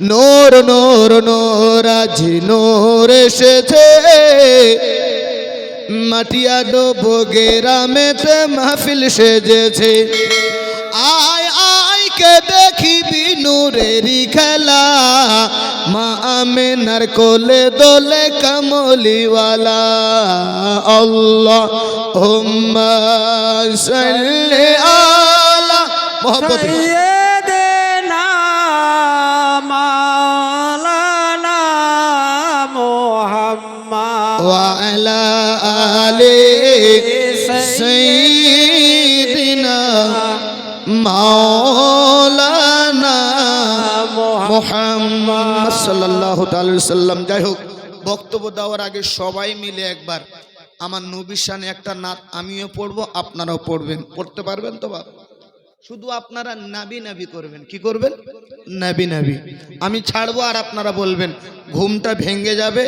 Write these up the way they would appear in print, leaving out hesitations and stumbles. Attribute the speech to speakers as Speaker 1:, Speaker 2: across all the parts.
Speaker 1: নূর নূর নূর আজ নূর এসেছে মাটিয়া ডোবো গ্রামেতে মাহফিল সেজেছে আয় আয় কে দেখিবি নূরেরই খেলা মা আমিনার কোলে দোলে কামলিওয়ালা আল্লাহুম্মা সাল্লি আলা মুহাম্মদ
Speaker 2: সাইয়্যিদিনা মাওলানা মুহাম্মদ
Speaker 1: ওয়া আলা আলি সাইয়্যিদিনা মাওলানা মুহাম্মদ সাল্লাল্লাহু তাআলা সাল্লাম। যাই হোক, বক্তব্য দেওয়ার আগে সবাই মিলে একবার আমার নবীর শানে একটা নাত আমিও পড়বো, আপনারাও পড়বেন। পড়তে পারবেন তো বাবা? শুধু আপনারা নাবি নাবি করবেন। কি করবেন? নাবি নাবি। আমি ছাড়বো আর আপনারা বলবেন। ঘুমটা ভেঙে যাবে,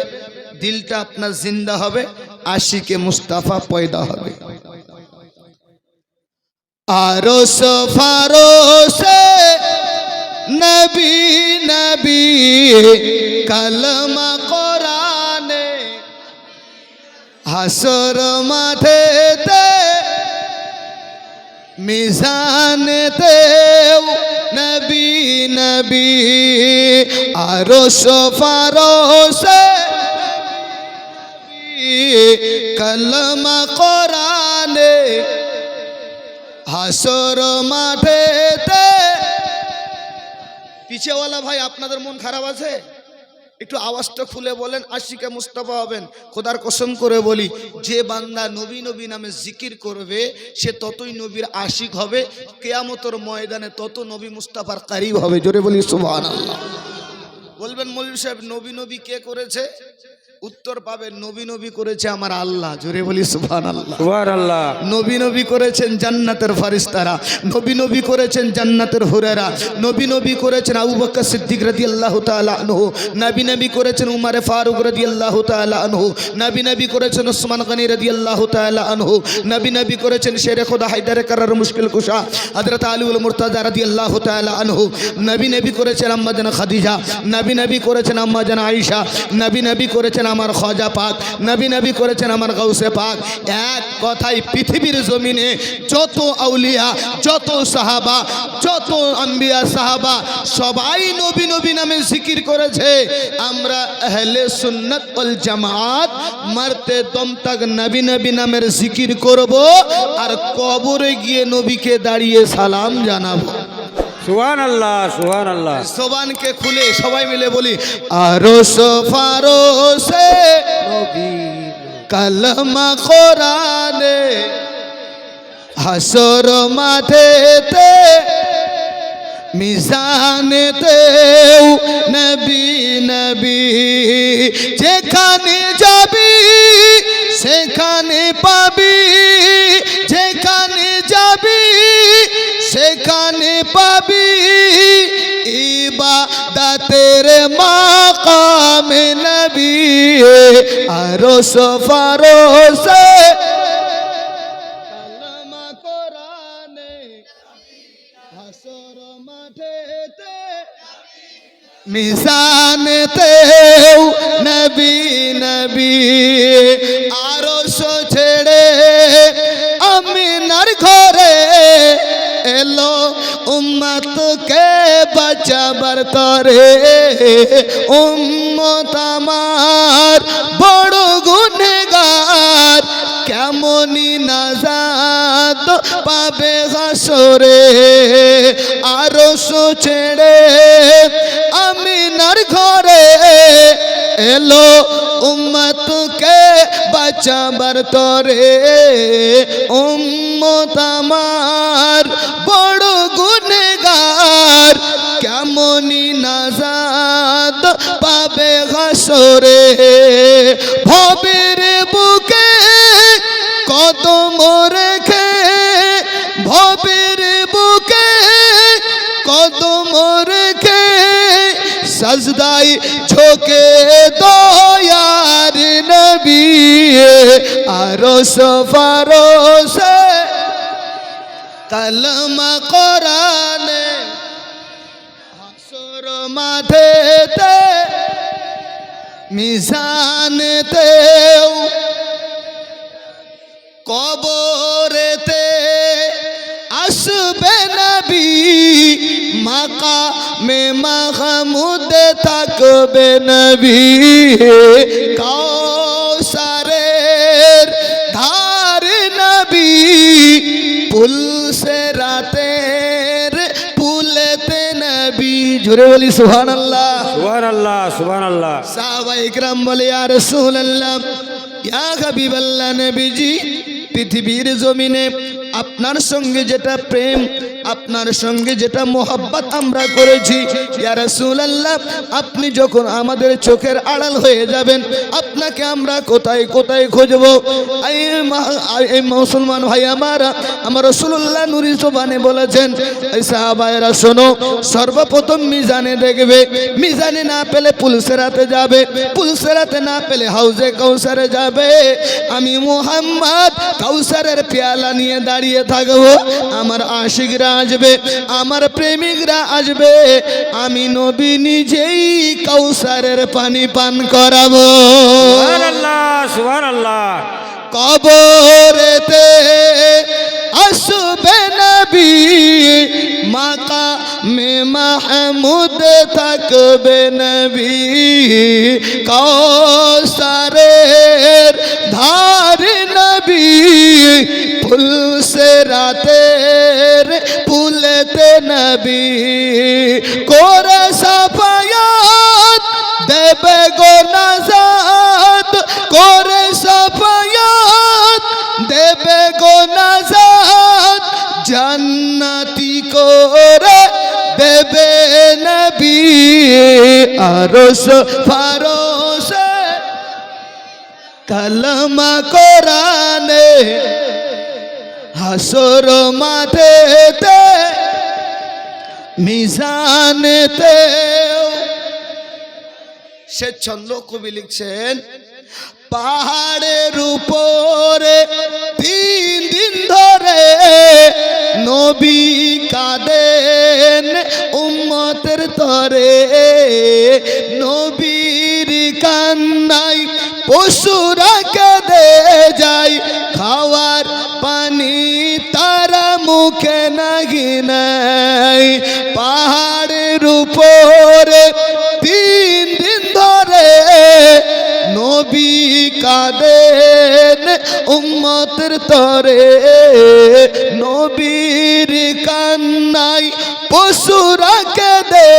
Speaker 1: দিলটা আপনার জিন্দা হবে, আশিকে মুস্তাফা পয়দা হবে। আরশ ফারশে নবী নবী কালমা কোরআনে হাসর মাঠেতে মিজানেতে নবী নবী আরশ ফারশে কালমা কোরআনে হাসর মাঠেতে। পিছেওয়ালা ভাই আপনাদের মন খারাপ আছে? একটু আওয়াজটা খুলে বলেন, আশিকে মুস্তাফা হবেন। খোদার কসম করে বলি, যে বান্দা নবী নবী নামে জিকির করবে সে ততই নবীর আশিক হবে, কিয়ামতের ময়দানে তত নবী মুস্তাফার কারিব হবে। জোরে বলি সুবহানাল্লাহ। বলবেন মৌলভী সাহেব নবী নবী কে করেছে? উত্তর পাবেন, নবী নবী করেছে আমার আল্লাহ। জোরে বলি সুবহানাল্লাহ।
Speaker 2: সুবহানাল্লাহ।
Speaker 1: নবী নবী করেছেন জান্নাতের ফারিস্তারা, নবী নবী করেছেন জান্নাতের হুরেরা, নবী নবী করেছেন আবু বকর সিদ্দিক রাদিয়াল্লাহু তাআলা আনহু, নবী নবী করেছেন উমর ফারুক রাদিয়াল্লাহু তাআলা আনহু, নবী নবী করেছেন ওসমান গনি রাদিয়াল্লাহু তাআলা আনহু, নবী নবী করেছেন শেরে খোদা হায়দার কারার মুশকিল কুশা হযরত আলীউল মুর্তজা রাদিয়াল্লাহু তাআলা আনহু, নবী নবী করেছেন আম্মা জান খাদিজা, নবী নবী করেছেন আম্মা জান আয়েশা, নবী নবী করেছেন আমার খাজা পাক, নবী নবী করেছেন আমার গাউসে পাক। এক কথায় পৃথিবীর জমিনে যত আউলিয়া, যত সাহাবা, যত আম্বিয়া সাহাবা সবাই নবী নবী নামে জিকির করেছে। আমরা আহলে সুন্নাত ওয়াল জামাত মরতে দম তক নবী নবী নামের জিকির করব আর কবরে গিয়ে নবীকে দাঁড়িয়ে সালাম জানাবো।
Speaker 2: সুবহানাল্লাহ সুবহানাল্লাহ।
Speaker 1: জবানকে খুলে সবাই মিলে বলি, আরশ ফারশে
Speaker 2: নবী
Speaker 1: কালমা কোরআনে হাসর মাঠেতে মিজানেতে নবী নবী যেখানে যাবি সেখানে পাবি, যেখানে যাবি সেখানে পাবি ইবাদতের মাকামে নবী। আরশ ফারশে কালমা কোরআনে হাসর মাঠেতে মিজানেতে নবী নবী। আরশ ছেড়ে আমিনার ঘরে এলো উম্মতকে বাঁচাবার তরে, উম্মত আমার বড় গুনেহগার, কেমনি নাজাত পাবে হাসরে। আরশ ছেড়ে আমিনার ঘরে এলো উম্মতকে বাঁচাবার তরে, উম্মত আমার বড় গুনেহগার, কেমনি নাজাত পাবে হাসরে। ভবের বুকে কদম রেখে, ভবের বুকে কদম রেখে সাজদায় ঝোঁকে দয়ার নবী। আরশ ফারশে কালমা কোরআনে হাসর মাঠেতে মিজানেতেও কবরেতে আসবে নবী মাকামে মাহমুদ থাকবে নবী কাউসারের ধার নবী পুলসে রাতের পুলেতে নবী জোরে বলি সুবহানাল্লাহ
Speaker 2: সুবহানাল্লাহ সুবহানাল্লাহ।
Speaker 1: সাহাবা ইকরাম বলে ইয়া রাসূলুল্লাহ ইয়া হাবিবাল্লাহ নবীজি পৃথিবীর জমিনে আপনার সঙ্গে যেটা প্রেম আপনার সঙ্গে যেটা মোহাব্বত আমরা করেছি ইয়া রাসূলুল্লাহ আপনি যখন আমাদের চোখের আড়াল হয়ে যাবেন আপনাকে আমরা কোথায় কোথায় খুঁজবো এই মুসলমান ভাই আমার রাসূলুল্লাহ নূরি জবানে বলেছেন এই সাহাবায়েরা শোনো সর্বপ্রথম মিজানে দেখবে মিজানে না পেলে পুলসেরাতে যাবে পুলসেরাতে না পেলে হাউজে কাউসারে যাবে আমি মুহাম্মদ কাউসারের পেয়ালা নিয়ে দাঁড়িয়ে থাকবো আমার আশিকরা আসবে আমার প্রেমিকরা আসবে আমি নবী নিজেই কাউসারের পানি পান করাবো
Speaker 2: সুবহানাল্লাহ সুবহানাল্লাহ।
Speaker 1: কবরেতে আসবে নবী মাকামে মাহমুদ থাকবে নবী কাউসারের ধার নবী ফুলসে রাতের পুলেতে নবী করে সাফায়াত দেবে গো নাজাত করে সাফায়াত দেবে গো নাজাত জান্নাতি করে দেবে নবী আরশ ফারশে কালমা কোরআনে হাসর মাঠেতে মিজানেতে সে ছন্দ কবি লিখছেন পাহাড়ের উপরে 3 দিন ধরে নবী কাঁদেন উম্মতের তরে নবীর কান্নায় পশুরা কেঁদে যায় খাওয়ার পানি তারা মুখে নাগি নাই পাহাড়ের উপরে 3 দিন ধরে নবী কাঁদেন উম্মতের তরে নবীর কান্নায় পশুরা কেঁদে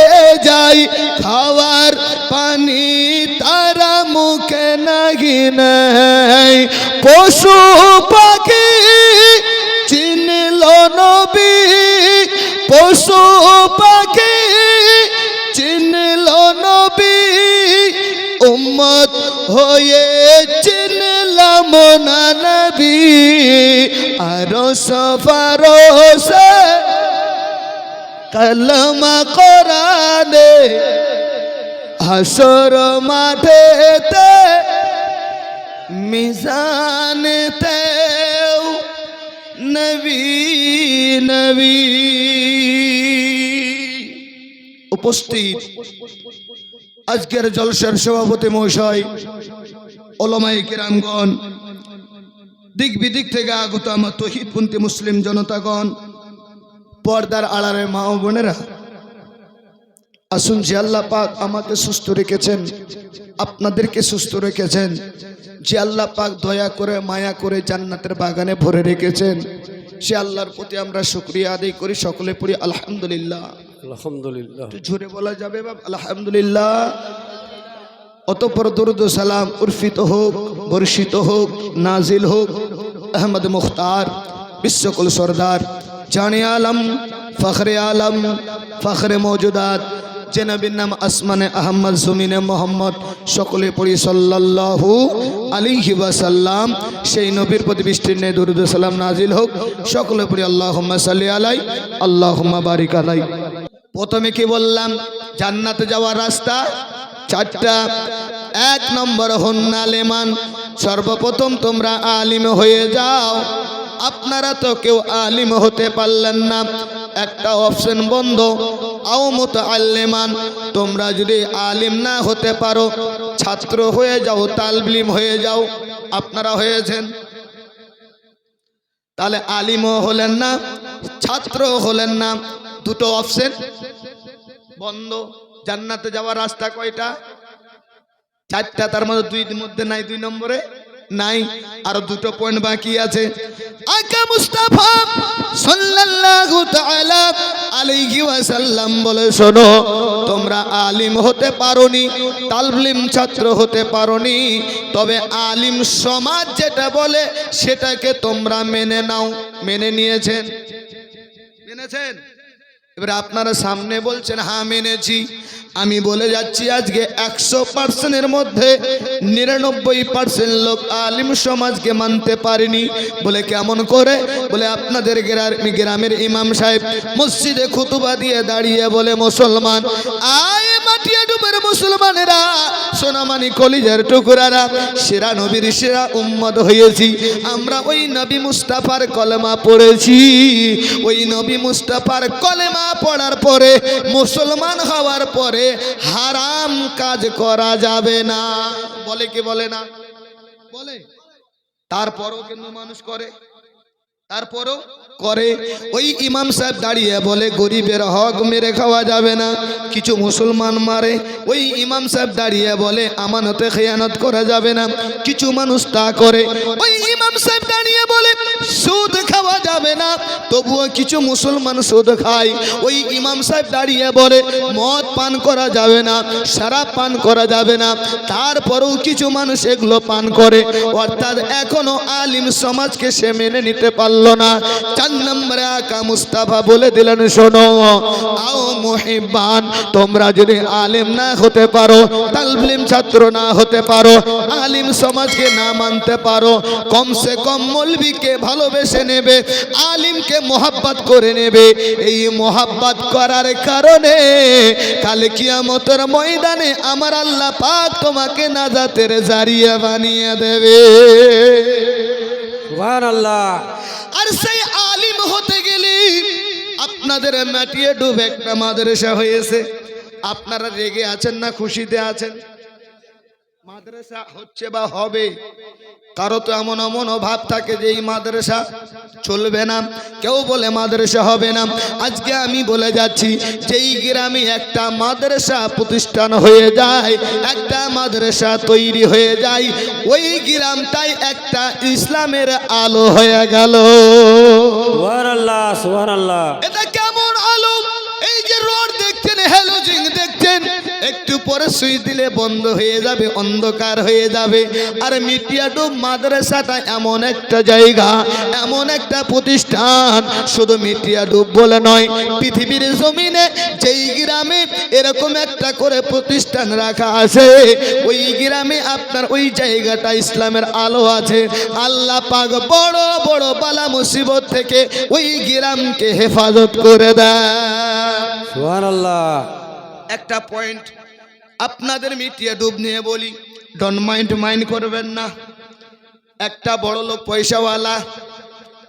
Speaker 1: যায় খাওয়ার পানি তারা মুখে নাগি নাই পশু পাখি চিনল নবী পশু পাখি চিনল নবী উম্মত হয়ে চিনলাম না নবী আরশ ফারশে কালমা কোরআনে হাসর মাঠেতে মিজানেতে নবী নবী উপস্থিত আজকের জলসার সভাপতি মহাশয় ওলামায়ে কিরামগণ দিক বিদিক থেকে আগত আমার তৌহিদপন্থী মুসলিম জনতাগণ পর্দার আড়ালে মা ও বোনেরা আসুন যে আল্লাহ পাক আমাকে সুস্থ রেখেছেন আপনাদেরকে সুস্থ রেখেছেন যে আল্লাহ পাক দয়া করে মায়া করে জান্নাতের বাগানে ভরে রেখেছেন সে আল্লাহর প্রতি আমরা শুকরিয়া আদায় করি সকলে পড়ি আলহামদুলিল্লাহ
Speaker 2: আলহামদুলিল্লাহ।
Speaker 1: একটু জোরে বলা যাবে বাবা আলহামদুলিল্লাহ। অতঃপর দরুদ ও সালাম উর্ফিত হোক বর্ষিত হোক নাজিল হোক আহমদ মুখতার বিশ্বকুল সরদার জানে আলম ফখরে মৌজুদাত যে নবীর নাম আসমানে আহমদ জমিনে মোহাম্মদ সকলে পড়ি সাল্লাল্লাহু আলাইহি ওয়াসাল্লাম সেই নবীর প্রতি বৃষ্টির নে দরুদ ও সালাম নাজিল হোক সকলে পড়ি আল্লাহুম্মা সাল্লি আলাই আল্লাহুম্মা বারিক আলাই। প্রথমে কি বললাম জান্নাতে যাওয়ার রাস্তা 4টা। 1 নম্বর হুন্না লেমান সর্বপ্রথম তোমরা আলিম হয়ে যাও। আপনারা তো কেউ আলিম হতে পারলেন না একটা অপশন বন্ধ, আও মুতাআল্লিমান, তোমরা যদি আলিম না হতে পারো ছাত্র হয়ে যাও, তালবিম হয়ে যাও। আপনারা হয়েছেন, তাহলে আলিমও হলেন না, ছাত্র হলেন না, দুটো অপশন বন্ধ। জান্নাতে যাওয়ার রাস্তা কয়টা? চারটা, তার মধ্যে মধ্যে নাই, 2 নম্বরে নাই, আর দুটো পয়েন্ট বাকি আছে। আকা মুস্তাফা সাল্লাল্লাহু তাআলা আলাইহি ওয়াসাল্লাম বলে, শোনো, তোমরা আলিম হতে পারোনি, তালবিম ছাত্র হতে পারোনি, তবে আলিম সমাজ যেটা বলে সেটাকে তোমরা মেনে নাও। মেনে নিয়েছেন? মেনেছেন? এবারে আপনারা সামনে বলছেন হ্যাঁ মেনেছি। আমি বলে যাচ্ছি আজকে 100%-এর মধ্যে 99% লোক আলিম সমাজকে মানতে পারেনি। বলে কেমন করে? বলে আপনাদের গ্রামের ইমাম সাহেব মসজিদে খুতুবা দিয়ে দাঁড়িয়ে বলে, মুসলমান আয় মাটিয়া ডুবের মুসলমানেরা, সোনামানি কলিজার টুকরারা, সেরা নবীর সেরা উম্মত হয়েছি আমরা। ওই নবী মুস্তাফার কলেমা পড়েছি, ওই নবী মুস্তাফার কলেমা পড়ার পরে, মুসলমান হওয়ার পরে হারাম কাজ করা যাবে না। বলে কি বলে না? বলে। তারপরও কিন্তু মানুষ করে, তারপরও করে। ওই ইমাম সাহেব দাঁড়িয়ে বলে গরিবের হক মেরে খাওয়া যাবে না, কিছু মুসলমান মারে। ওই ইমাম সাহেব দাঁড়িয়ে বলে আমানতে খেয়ানত করা যাবে না, কিছু মানুষ তা করে। ওই ইমাম সাহেব দাঁড়িয়ে বলে সুদ খাওয়া যাবে না, তবুও কিছু মুসলমান সুদ খায়। ওই ইমাম সাহেব দাঁড়িয়ে বলে মদ পান করা যাবে না, শরাব পান করা যাবে না, তারপরেও কিছু মানুষ এগুলো পান করে। অর্থাৎ এখনো আলিম সমাজকে সে মেনে নিতে পারলো না। 4 নম্বরে আকা মুস্তাফা বলে দিলেন, শোনো আও মুহিব্বান, তোমরা যদি আলিম না হতে পারো, তালবিম ছাত্র না হতে পারো, আলিম সমাজকে না মানতে পারো, কমসে কম মৌলবীকে ভালোবেসে নেবে, আলিমকে মোহাব্বত করে নেবে। এই মোহাব্বত করার কারণে কাল কিয়ামতের ময়দানে আমার আল্লাহ পাক তোমাকে নাজাতের জারিয়া বানিয়ে দেবে।
Speaker 2: সুবহানাল্লাহ।
Speaker 1: আর সেই আলিম হতে গেলে আপনাদের মাটিয়ে ডুবে একটা মাদ্রাসা হয়েছে। আপনারা রেগে আছেন না খুশিতে আছেন? মাদ্রাসা হচ্ছে বা হবে, কারো তো এমন এমন ভাব থাকে যে এই মাদ্রাসা চলবে না, কেউ বলে মাদ্রাসা হবে না। আজকে আমি বলে যাচ্ছি, যেই গ্রামে একটা মাদ্রাসা প্রতিষ্ঠান হয়ে যায়, একটা মাদ্রাসা তৈরি হয়ে যায়, ওই গ্রামটাই একটা ইসলামের আলো হয়ে গেল।
Speaker 2: সুবহানাল্লাহ, সুবহানাল্লাহ।
Speaker 1: এটা কেমন আলো? এই যে রড দেখছেন, হ্যালোজিন দেখছেন, একটু পরে সুইচ দিলে বন্ধ হয়ে যাবে, অন্ধকার হয়ে যাবে। আর মিটিয়াডুব মাদ্রাসাটা এমন একটা জায়গা, এমন একটা প্রতিষ্ঠান, শুধু মিটিয়াডুব বলে নয়, পৃথিবীর জমিনে যেই গ্রামে এরকম একটা করে প্রতিষ্ঠান রাখা আছে, ওই গ্রামে আপনার ওই জায়গাটা ইসলামের আলো আছে। আল্লাহ পাক বড় বড় বালা মুসিবত থেকে ওই গ্রামকে হেফাজত করে দেয়।
Speaker 2: সুবহানাল্লাহ।
Speaker 1: একটা পয়েন্ট আপনাদের মিটিয়ে ডুব নিয়ে বলি, ডোন্ট মাইন্ড করবেন না। একটা বড় লোক, পয়সাওয়ালা,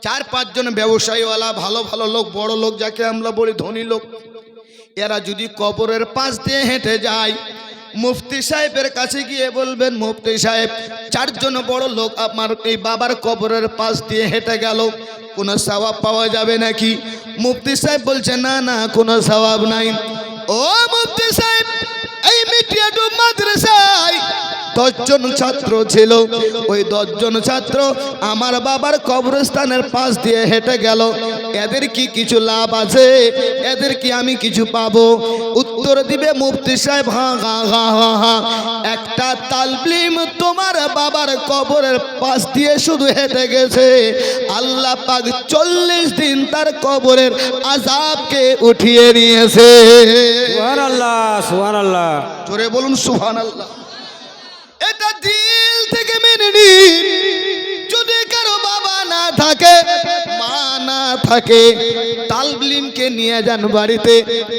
Speaker 1: 4-5 জন ব্যবসায়ীওয়ালা, ভালো ভালো লোক, বড় লোক যাকে আমরা বলি ধনী লোক, এরা যদি কবরের পাশ দিয়ে হেঁটে যায়, মুফতি সাহেবের কাছে গিয়ে বলবেন মুফতি সাহেব 4 জন বড় লোক আমার এই বাবার কবরের পাশ দিয়ে হেঁটে গেল, কোনো সওয়াব পাওয়া যাবে নাকি? মুফতি সাহেব বলছে না না, কোনো সওয়াব নাই। ও মুফতি সাহেব, এই মিটিয়াডুব মাদ্রাসায় 10 জন ছাত্র ছিল, ওই 10 জন ছাত্র আমার বাবার কবরস্থানের পাশ দিয়ে হেঁটে গেল, এদের কি কিছু লাভ আছে? এদের কি আমি কিছু পাবো? উত্তর দিবে মুফতি সাহেব হ্যাঁ হ্যাঁ হ্যাঁ হ্যাঁ হ্যাঁ। একটা তালবিম তোমার বাবার কবরের পাশ দিয়ে শুধু হেঁটে গেছে, আল্লাহ পাক 40 দিন তার কবরের আযাবকে উঠিয়ে নিয়েছে।
Speaker 2: সুবহানাল্লাহ, সুবহানাল্লাহ।
Speaker 1: জোরে বলুন সুবহানাল্লাহ। এটা দিল থেকে মেনে নিন। যদি কারো বাবা না থাকে, মা না থাকে, তালবিলিমকে নিয়ে যান বাড়িতে,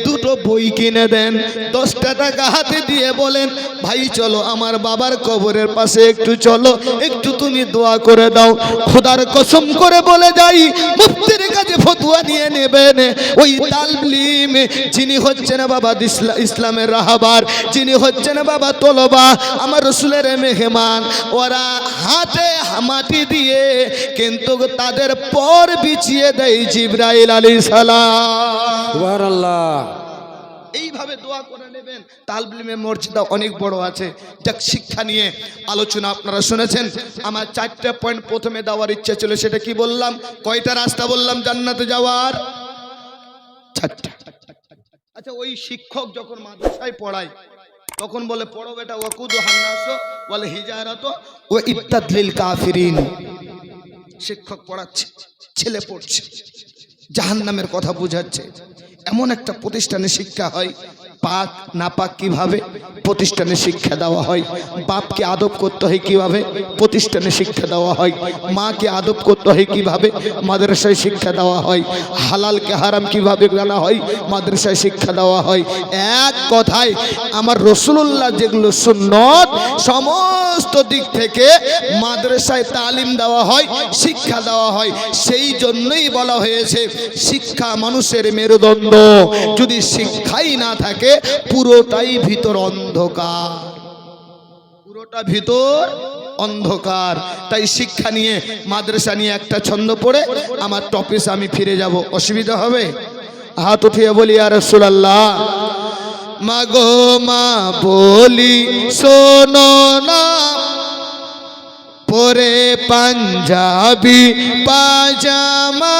Speaker 1: দুটো বই কিনে দেন, 10টা টাকা হাতে দিয়ে বলেন ভাই চলো আমার বাবার কবরের পাশে একটু চলো, একটু তুমি দোয়া করে দাও। খোদার কসম করে বলে যাই, মুফতির কাছে ফতোয়া নিয়ে নেবেন। ওই তালবিলিম যিনি হচ্ছেন বাবা ইসলামের রাহাবার, যিনি হচ্ছেন বাবা তলবা, আমার রসুলের মেহমান, ওরা হাতে মাটি দিয়ে কিন্তু তাদের পর বিছিয়ে দেয় জিবরাইল আলাইহিস সালাম।
Speaker 2: সুবহানাল্লাহ।
Speaker 1: এইভাবে দোয়া করে নেবেন। তালবিলিমের মর্যাদা অনেক বড় আছে। যাক, শিক্ষা নিয়ে আলোচনা আপনারা শুনেছেন। আমার 4টা পয়েন্ট প্রথমে দেওয়ার ইচ্ছা ছিল, সেটা কি বললাম? কয়টা রাস্তা বললাম জান্নাতে যাওয়ার? 4টা। আচ্ছা, ওই শিক্ষক যখন মাদ্রাসায় পড়ায় তখন বলে পড়ো বেটা, ওয়াকুদু হান্নাসু ওয়াল হিজারাতু ওয়া ইত্তাদলিল কাফিরিন। শিক্ষক পড়াচ্ছে, ছেলে পড়ছে, জাহান্নামের কথা বোঝাচ্ছে। এমন একটা প্রতিষ্ঠানে শিক্ষা হয়, পাক না পাক কিভাবে প্রতিষ্ঠানে শিক্ষা দেওয়া হয়, বাপকে আদব করতে হয় কিভাবে প্রতিষ্ঠানে শিক্ষা দেওয়া হয়, মাকে আদব করতে হয় কিভাবে মাদ্রাসায় শিক্ষা দেওয়া হয়, হালালকে হারাম কিভাবে জানা হয় মাদ্রাসায় শিক্ষা দেওয়া হয়। এক কথায় আমার রাসূলুল্লাহ যেগুলো সুন্নত সমস্ত দিক থেকে মাদ্রাসায় তালিম দেওয়া হয়, শিক্ষা দেওয়া হয়। সেই জন্যই বলা হয়েছে শিক্ষা মানুষের মেরুদণ্ড। যদি শিক্ষাই না থাকে পুরোটাই ভিতর অন্ধকার, পুরোটা ভিতর অন্ধকার। তাই শিক্ষা নিয়ে মাদ্রাসা নিয়ে একটা ছন্দ পড়ে আমার টপিকে আমি ফিরে যাব, অসুবিধা হবে? হাত উঠিয়ে বলি ইয়া রাসূলুল্লাহ। মাগো মা বলি শোনো না, পরে পাঞ্জাবি পাজামা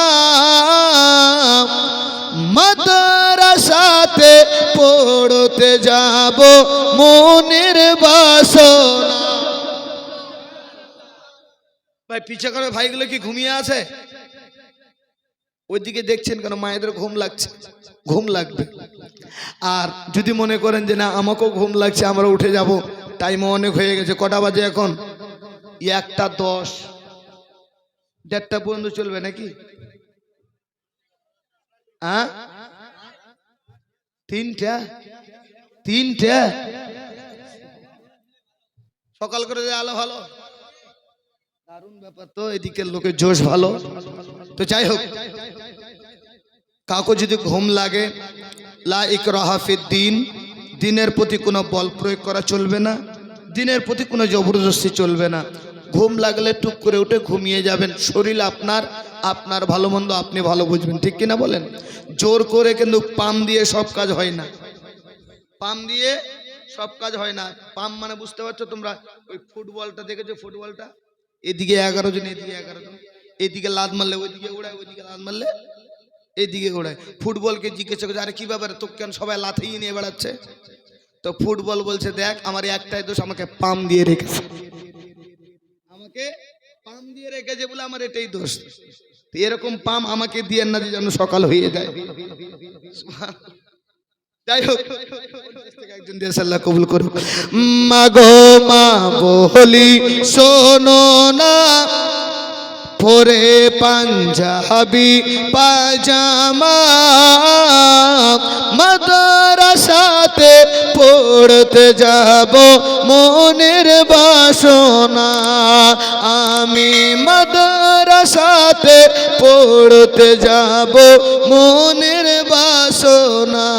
Speaker 1: মাদ্রাসাতে পড়তে যাব মনের বাসনা। ভাই পিছে করে ভাইগুলো কি ঘুমিয়ে আছে? ওইদিকে দেখছেন কেন? মায়েদের ঘুম লাগছে, ঘুম লাগবে। আর যদি মনে করেন যে না আমাকেও ঘুম লাগছে, আমরা উঠে যাব, টাইম অনেক হয়ে গেছে। কটা বাজে এখন? 1:10, 1:30 পর্যন্ত চলবে নাকি? 3টা সকাল করে আলো ভালো, দারুণ ব্যাপার তো। এদিকের লোকের জোশ ভালো। তো যাই হোক, কাউকে যদি ঘুম লাগে, লা ইকরাহা ফিদ্দিন, দিনের প্রতি কোনো বল প্রয়োগ করা চলবে না, দিনের প্রতি কোনো জবরদস্তি চলবে না। ঘুম লাগলে টুক করে উঠে ঘুমিয়ে যাবেন। শরীর আপনার, আপনার ভালো মন্দ আপনি ভালো বুঝবেন, ঠিক কিনা বলেন? জোর করে কিন্তু পাম দিয়ে সব কাজ হয় না, পাম দিয়ে সব কাজ হয় না। পাম মানে বুঝতে পারছো তোমরা? ওই ফুটবলটা দেখেছো? ফুটবলটা এদিকে 11 জন, এদিকে 11 জন, এদিকে লাত মারলে ওইদিকে উড়ায়, ওইদিকে লাত মারলে এইদিকে উড়ায়। ফুটবলকে জিজ্ঞেস করছে আরে কি ব্যাপারে, তো কেন সবাই লাথিয়ে নিয়ে বেড়াচ্ছে? তো ফুটবল বলছে দেখ আমার একটাই দোষ, আমাকে পাম দিয়ে রেখেছে, আমাকে পাম দিয়ে রেখেছে বলে আমার এটাই দোষ। এরকম পাম আমাকে দিয়ে না যেন সকাল হয়ে যায়। যাই হোক, একজন দিয়ে আল্লাহ কবুল করুক। মাগো মা বলি শোনো না, পরে পাঞ্জাবি পাজামা মাদ্রাসাতে পড়তে যাব মনের বাসনা। আমি মাদ্রাসাতে পড়তে যাব মনের বাসনা।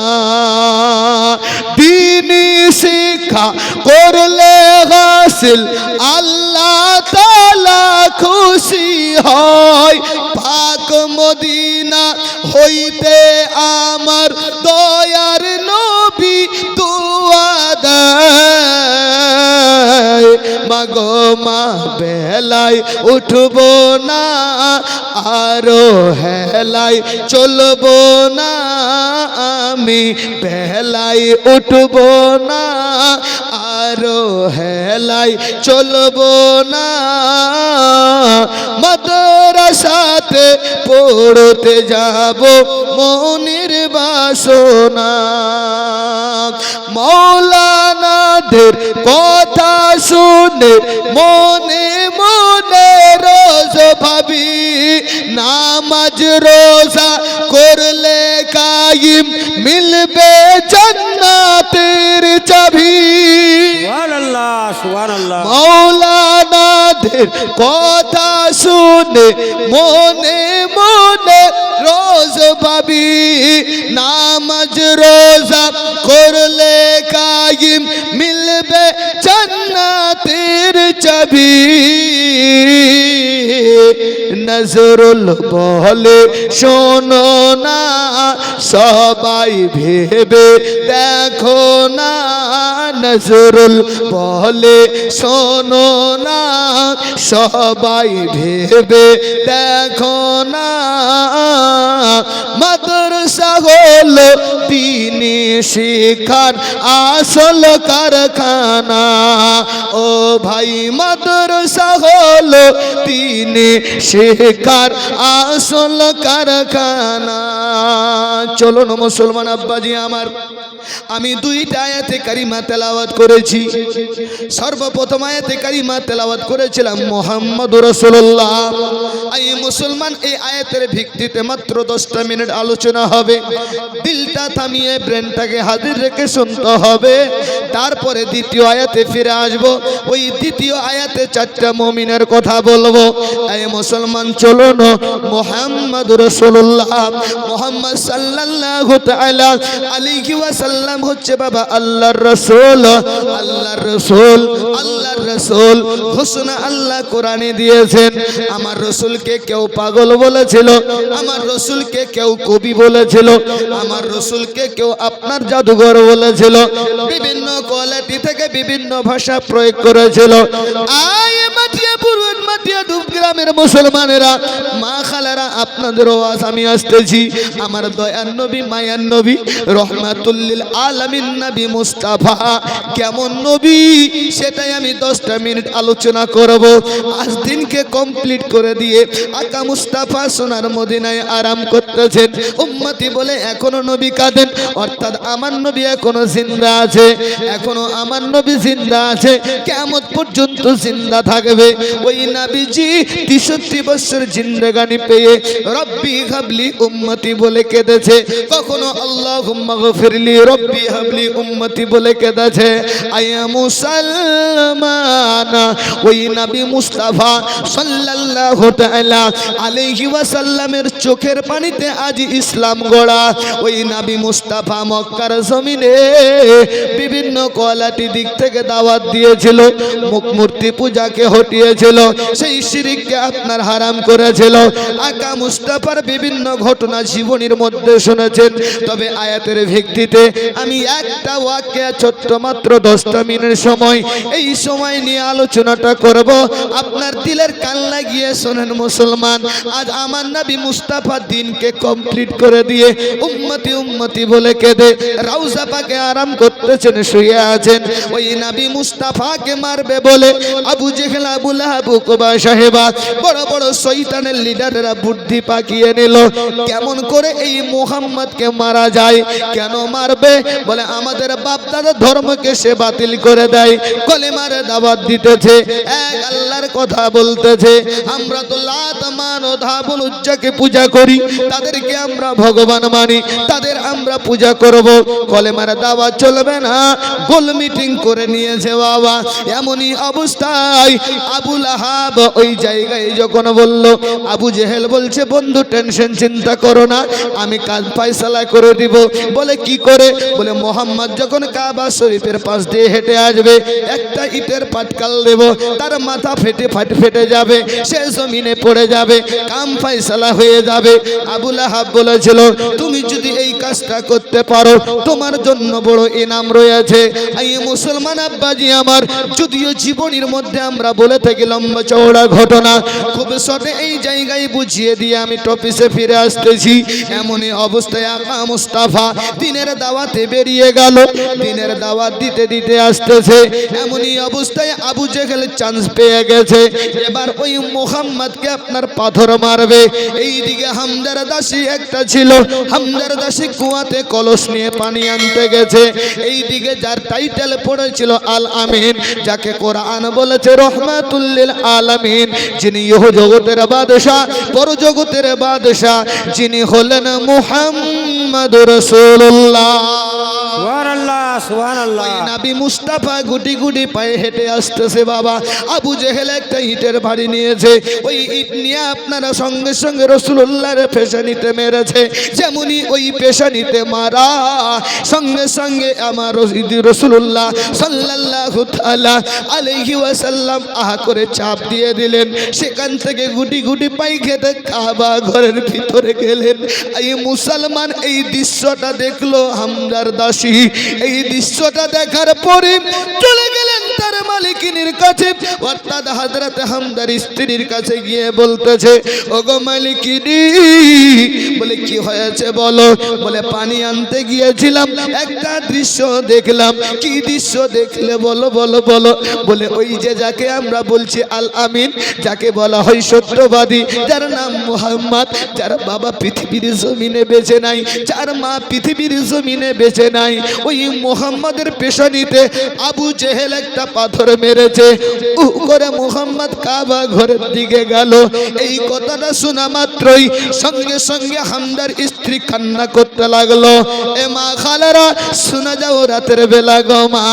Speaker 1: দ্বীনি শিক্ষা করলে হাসিল আল্লাহ তাআলা খুশি হয়। পাক মদিনা হইতে আমার দয়ার নবী দুয়া দেয়। মাগো মা বেলায় উঠব না, আরো হেলায় চলব না, আমি বেলায় উঠব না, আরো হেলায় চলব না, মাদ্রাসাতে পড়তে যাব মনের বাসনা। মৌলানাদের কথা শুনে মনে মনে রোজ ভাবি, নামাজ রোজা করলে কায়েম মিলবে জান্নাতের চাবি
Speaker 2: সুবহানাল্লাহ সুবহানাল্লাহ
Speaker 1: মৌলানাদের কথা শুনে মনে মনে রোজ ভাবি নামাজ রোজা করলে কায়েম মিলবে জান্নাতের চাবি নজরুল বলে শোনো না সবাই ভেবে দেখো না নজরুল বলে শোনো না সবাই ভেবে দেখো না মাদ্রাসা হলো তিনি শিক্ষার আসল কারখানা ও ভাই মাদ্রাসা হলো তিনি শিক্ষার আসল কারখানা চলুন মুসলমান আব্বাজি আমার আমি দুইটা আয়াতে কারিমা তেলাওয়াত করেছি সর্বপ্রথম আয়াতে কারিমা তেলাওয়াত করেছিলাম মুহাম্মদুর রাসূলুল্লাহ এই মুসলমান এই আয়াতের ভিত্তিতে মাত্র 10টা মিনিট আলোচনা হবে দিলটা থামিয়ে ব্রেনটাকে হাজির রেখে শুনতে হবে তারপরে দ্বিতীয় আয়াতে ফিরে আসব ওই দ্বিতীয় আয়াতে 4টা মুমিনের কথা বলবো এই মুসলমান চলুন মুহাম্মদুর রাসূলুল্লাহ মুহাম্মদ সাল্লাল্লাহু তাআলা আলাইহি ওয়াসাল্লাম হচ্ছে বাবা আল্লাহর রাসূল আল্লাহর রাসূল আল্লাহর রাসূল ঘোষণা আল্লাহ কোরআনে দিয়েছেন আমার রাসূলকে কেউ পাগল বলেছিল আমার রাসূলকে কেউ কবি বলেছিল আমার রাসূলকে কেউ আপনার জাদুঘর বলেছিল বিভিন্ন কোয়ালিটি থেকে বিভিন্ন ভাষা প্রয়োগ করেছিল আয় মাটিয়া পুরুন মাটিয়া ডুব গ্রামের মুসলমানেরা মা খালারা আপনাদের আওয়াজ আমি আসতেছি আমার দয়ার নবী মায়ার নবী রহমাতুল লিল আলামিন নবী মুস্তাফা কেমন নবী সেটাই আমি 10টা মিনিট আলোচনা করব আজ দিনকে কমপ্লিট করে দিয়ে আকা মুস্তাফা সোনার মদিনায় আরাম করতেছেন উম্মতি বলে এখনো নবী কাঁদেন অর্থাৎ আমার নবী এখনো জিন্দা আছে এখনো আমার নবী জিন্দা আছে কিয়ামত পর্যন্ত জিন্দা থাকবে ওই নবীজি 63 বছর জিন্দেগানি পেয়ে রব্বি হাবলি উম্মতি বলে কেঁদেছে কখনো আল্লাহুম্মা গফিরলি রব্বি হাবলি উম্মতি বলে কেঁদেছে আয়া মুসলমান ওই নবী মুস্তাফা সাল্লাল্লাহু তাআলা আলাইহি ওয়াসাল্লামের চোখের পানিতে আজ ইসলাম গড়া ওই নবী মুস্তাফা মক্কার জমিনে বিভিন্ন কোয়ালিটি দিক থেকে দাওয়াত দিয়েছিল মুখ মূর্তি পূজাকে হটিয়েছিল সেই শিরককে আপনার হারাম করেছিল আকা মুস্তাফার বিভিন্ন ঘটনা জীবনের মধ্যে শুনেছেন তবে আয়াতের ভিত্তিতে আমি একটা ওয়াকিয়া ছোট্ট মাত্র 10টা মিনিট সময় এই সময় নিয়ে আলোচনাটা করব আপনার দিলের কান লাগিয়ে শোনেন মুসলমান আজ আমার নবী মুস্তাফা দিনকে কমপ্লিট করে দিয়ে উম্মতি উম্মতি বলে কেঁদে রাউজা পাকে আরাম করতেছেন শুয়ে আছেন ওই নবী মুস্তাফাকে মারবে বলে আবু জেহেল আবু লাহাব উকবা সাহেবা বড় বড় শয়তানের লিডাররা বুদ্ধি পাকিয়ে নিল কেমন করে এই মুহাম্মদকে মারা যায় কেন মারবে বলে আমাদের বাপ দাদা ধর্মকে সে বাতিল করে দেয় কলেমার দাওয়াত দিতেছে এক আল্লাহর কথা বলতেছে আমরা তো লাত মানত হাবুল উজ্জাকে পূজা করি তাদেরকে আমরা ভগবান মানি তাদের আমরা পূজা করব কলেমার দাওয়াত চলবে না গোল মিটিং করে নিয়েছে বাবা এমনই অবস্থায় আবু লাহাব ওই জায়গায় যখন বলল আবু জেহেল বলছে বন্ধু টেনশন চিন্তা করো না আমি কাজ ফয়সালা করে দিব বলে কি করে বলে মোহাম্মদ যখন কাবা শরীফের পাশ দিয়ে হেঁটে আসবে একটা ইটের পাটকাল দেব তার মাথা ফেটে যাবে সে জমিনে পড়ে যাবে কাম ফয়সালা হয়ে যাবে আবু লাহাব বলেছিল তুমি যদি এই কাজটা করতে পারো তোমার জন্য বড় ইনাম রয়েছে এই মুসলমান আব্বাজি আমার যদিও জীবনের মধ্যে আমরা বলে থাকি লম্বা চওড়া ঘটনা খুব শর্টে এই জায়গায় বুঝিয়ে দিয়ে আমি টপিসে ফিরে আসতেছি এমনই অবস্থায় আকা মুস্তাফা দিনের দাওয়াতে বেরিয়ে গেল দিনের দাওয়াত দিতে দিতে আসতেছে এমনই অবস্থায় আবু জেহেল চান্স পেয়ে গেছে এবার ওই মুহাম্মদকে আপনার পাথর মারবে এইদিকে হামদার দাসী একটা ছিল হামদার দাসী কুয়াতে কলস নিয়ে পানি আনতে গেছে। এইদিকে যার টাইটেল পড়েছিল আল আমিন, যাকে কোরআন বলেছে রহমাতুল লিল আলামিন, যিনি ইহ জগতের বাদশা পর জগতের বাদশা, যিনি হলেন মুহাম্মাদুর রাসূলুল্লাহ।
Speaker 2: সুবহানাল্লাহ সুবহানাল্লাহ।
Speaker 1: ওই নবী মুস্তাফা গুটি গুটি পায়ে হেঁটে আসতেছে বাবা। আবু জেহেল একটা ইটের ভারী নিয়েছে, ওই ইট নিয়ে আপনারা সঙ্গে সঙ্গে রাসূলুল্লাহর পেশানিতে মেরেছে। যেমনি ওই পেশানিতে মারা সঙ্গে সঙ্গে আমার রাসূলুল্লাহ সাল্লাল্লাহু তাআলা আলাইহি ওয়াসাল্লাম আহা করে চাপ দিয়ে দিলেন। সেখান থেকে গুটি গুটি পাই খেতে কাবা ঘরের ভিতরে গেলেন। এই মুসলমান এই দৃশ্যটা দেখলো হামজার দাসী। এই দৃশ্যটা দেখার পরে চলে গেলেন তার মালিকিনীর কাছে, অর্থাৎ হযরত হামদার স্ত্রীর কাছে গিয়ে বলতেছে, ওগো মালিকিনী, বলে কি হয়েছে বলো। বলে পানি আনতে গিয়েছিলাম, একটা দৃশ্য দেখলাম। কি দৃশ্য দেখলে বলো বলো বলো। বলে ওই যে যাকে আমরা বলছি আল আমিন, যাকে বলা হয় সত্যবাদী, যার নাম মুহাম্মদ, যার বাবা পৃথিবীর জমিনে বেঁচে নাই, যার মা পৃথিবীর জমিনে বেঁচে নাই, ওই মুহাম্মাদের পেশানিতে আবু জেহেল একটা পাথর মেরেছে। করে মুহাম্মদ কাবা ঘরের দিকে গেল। এই কথাটা শোনা মাত্রই সঙ্গে সঙ্গে হামদার স্ত্রী কান্না করতে লাগলো। এ মা খালারা শোনা যাও, রাতের বেলা গো মা,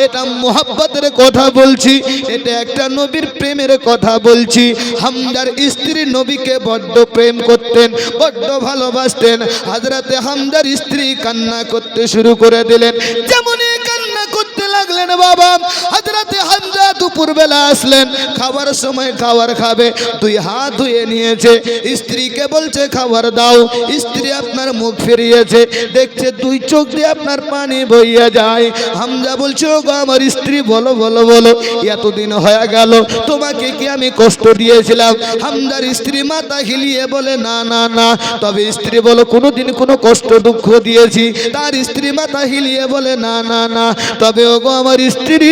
Speaker 1: এটা মুহাব্বতের কথা বলছি, এটা একটা নবীর প্রেমের কথা বলছি। হামদার স্ত্রী নবীকে বড্ড প্রেম করতেন, বড্ড ভালোবাসতেন। হযরতে হামদার স্ত্রী কান্না করতে শুরু করে দিলেন। যেমনই কান্না করতে লাগলেন বাবা, হযরতে হামজা দুপুর বেলা আসলেন, খাবার সময় খাবার খাবে, দুই হাত ধুয়ে নিয়েছে, স্ত্রীকে বলছে খাবার দাও। স্ত্রী আপনার মুখ ফিরিয়েছে, দেখছে দুই চোখ দিয়ে আপনার পানি বইয়া যায়। হামজা বলছে, ওগো আমার স্ত্রী, বলো বলো বলো, এতদিন হয়ে গেল, তোমাকে কি আমি কষ্ট দিয়েছিলাম? হামজার স্ত্রী মাথা হিলিয়ে বলে, না না না। তবে স্ত্রী বলো, কোনোদিন কোনো কষ্ট দুঃখ দিয়েছি? তার স্ত্রী মাথা হিলিয়ে বলে, না না না। তবে ওগো আমার স্ত্রী,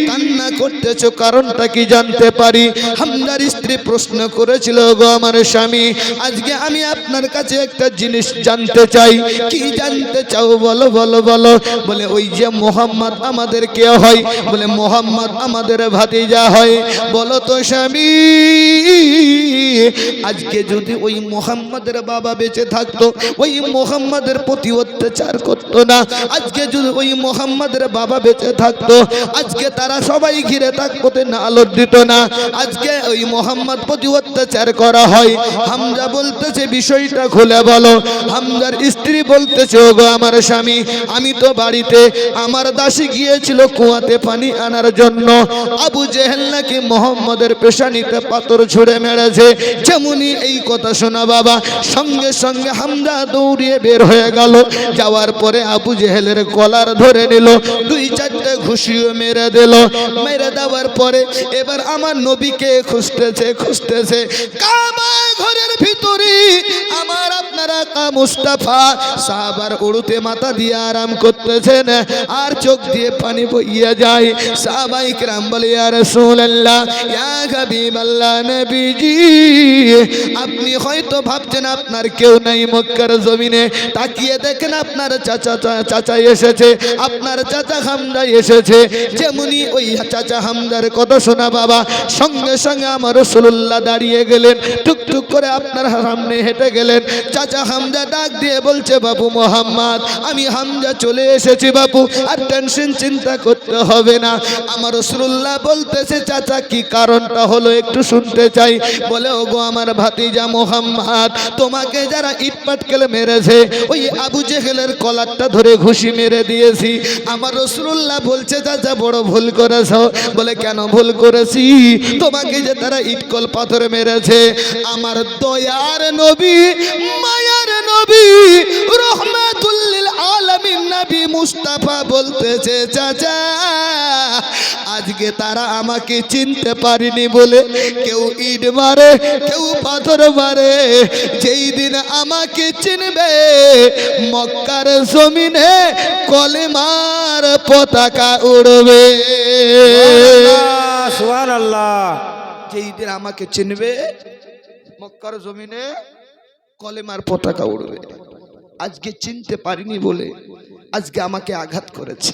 Speaker 1: কান্না করতেছো, কারণটা কি জানতে পারি? হামজার স্ত্রী প্রশ্ন করেছিল, ওগো আমার স্বামী, আজকে আমি আপনার কাছে একটা জিনিস জানতে চাই। কি জানতে চাও বলো বলো বলো। বলে ওই যে মুহাম্মদ আমাদের কে হয়? বলে মুহাম্মদ আমাদের ভাতিজা হয়। বলো তো স্বামী, আজকে যদি ওই মুহাম্মাদের বাবা বেঁচে থাকতো, ওই মুহাম্মাদের প্রতি অত্যাচার করতো না, আজকে যদি ওই মুহাম্মাদের বাবা বেঁচে থাকতো, আজকে তারা সবাই ঘিরে থাকতো না, আলোর দিত না, আজকে ওই মুহাম্মদ প্রতি অত্যাচার করা হয়। হামজা বলতেছে, বিষয়টা খুলে বলো। হামজার স্ত্রী বলতেছে, ওগো আমার স্বামী, আমি তো বাড়িতে, আমার দাসী গিয়েছিল কুয়াতে পানি আনার জন্য। আবু জেহেল নাকি মুহাম্মাদের পেশানিতে পাথর ছুঁড়ে মেরেছে। যেমনি এই কথা শোনা বাবা, সঙ্গে সঙ্গে হামজা দৌড়িয়ে বের হয়ে গেল। যাওয়ার পরে আবু জেহেলের কলার ধরে নিল, দুই চারটে ঘুষিও মেরে দিল। মেরে দেওয়ার পরে এবার আমার নবীকে খুঁজতেছে খুঁজতেছে কাবা ঘরের ভিতরে। আমার আপনারা মুস্তাফা সাহাবার উড়ুতে মাথা দিয়ে আরাম করতেছেন, আর চোখ দিয়ে পানি বইয়া যায়। সাহাবায়ে কেরাম বলে, ইয়া রাসূলুল্লাহ, ইয়া হাবিবাল্লাহ, নবীজি, আপনি হয়তো ভাবছেন আপনার কেউ নাই মক্কার জমিনে, তাকিয়ে দেখেন আপনার চাচা এসেছে, আপনার চাচা হামজা এসেছে। যেমনি ওই চাচা হামজার কথা শোনা বাবা, সঙ্গে সঙ্গে আমার রাসূলুল্লাহ দাঁড়িয়ে গেলেন, টুকটুক করে আপনার সামনে হেঁটে গেলেন। চাচা হামজা ডাক দিয়ে বলছে, বাবু মুহাম্মদ, আমি হামজা চলে এসেছি বাবু, আর টেনশন চিন্তা করতে হবে না। আমার রাসূলুল্লাহ বলতেছে, চাচা কি কারণটা হলো একটু শুনতে চাই। বলে, ওগো আমার ভাতিজা মুহাম্মদ, তোমাকে যারা ইট পাটকেলে মেরেছে, ওই আবু জেহেলের কলারটা ধরে ঘুষি মেরে দিয়েছি। আমার রাসূলুল্লাহ বলছে, চাচা বড় ভুল করেছো। বলে, কেন ভুল করেছি? তোমাকে যে তারা ইটকল পাথর মেরেছে, আমার দয়ার নবী, মায়ার নবী, রহমাতুল লিল আলামিন নবী মুস্তাফা বলতেছে, চাচা আজকে তারা আমাকে চিনতে পারেনি বলে কেউ ইট মারে, কেউ পাথর মারে। যেই দিন আমাকে চিনবে, মক্কার জমিনে কলেমার পতাকা উড়বে।
Speaker 2: সুবহানাল্লাহ।
Speaker 1: যেই দিন আমাকে চিনবে, মক্কার জমিনে কলেমার পতাকা উড়বে। আজকে চিনতে পারিনি বলে আজকে আমাকে আঘাত করেছে।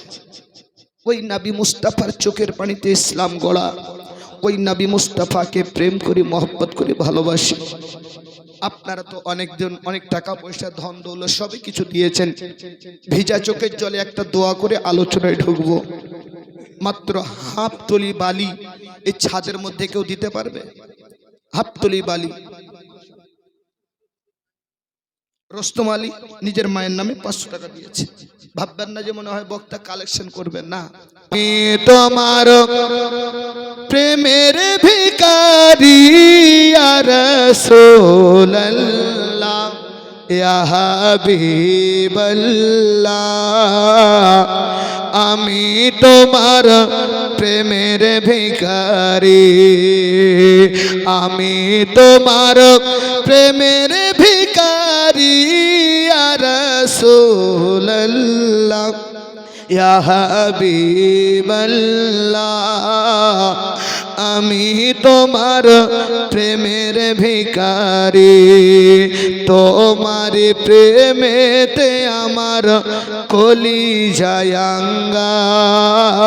Speaker 1: ওই নবী মুস্তাফার চোখের পানিতে ইসলাম গড়া, ওই নবী মুস্তাফাকে প্রেম করি, মহব্বত করি, ভালোবাসি। আপনারা তো অনেকজন অনেক টাকা পয়সা ধন দৌলত সবই কিছু দিয়েছেন। ভিজা চোখের জলে একটা দোয়া করে আলোচনায় ঢুকবো। মাত্র হাফ তলি বালি এই ছাদের মধ্যে কেউ দিতে পারবে? হাফ তলি বালি। রোস্তম আলী নিজের মায়ের নামে 500 টাকা দিয়েছে। ভাববেন না যে মনে হয় বক্তা কালেকশন করবেন, না। আমি তোমার প্রেমের ভিখারি ইয়া রাসূলুল্লাহ ইয়া হাবিবাল্লাহ, আমি তোমার প্রেমের ভিখারি, আমি তোমার প্রেমের ভিখারি ইয়া রাসূলুল্লাহ ইয়া হাবিবাল্লাহ, আমি তোমার প্রেমের ভিখারি। তোমার প্রেমেতে আমার কলিজায় আঙ্গার,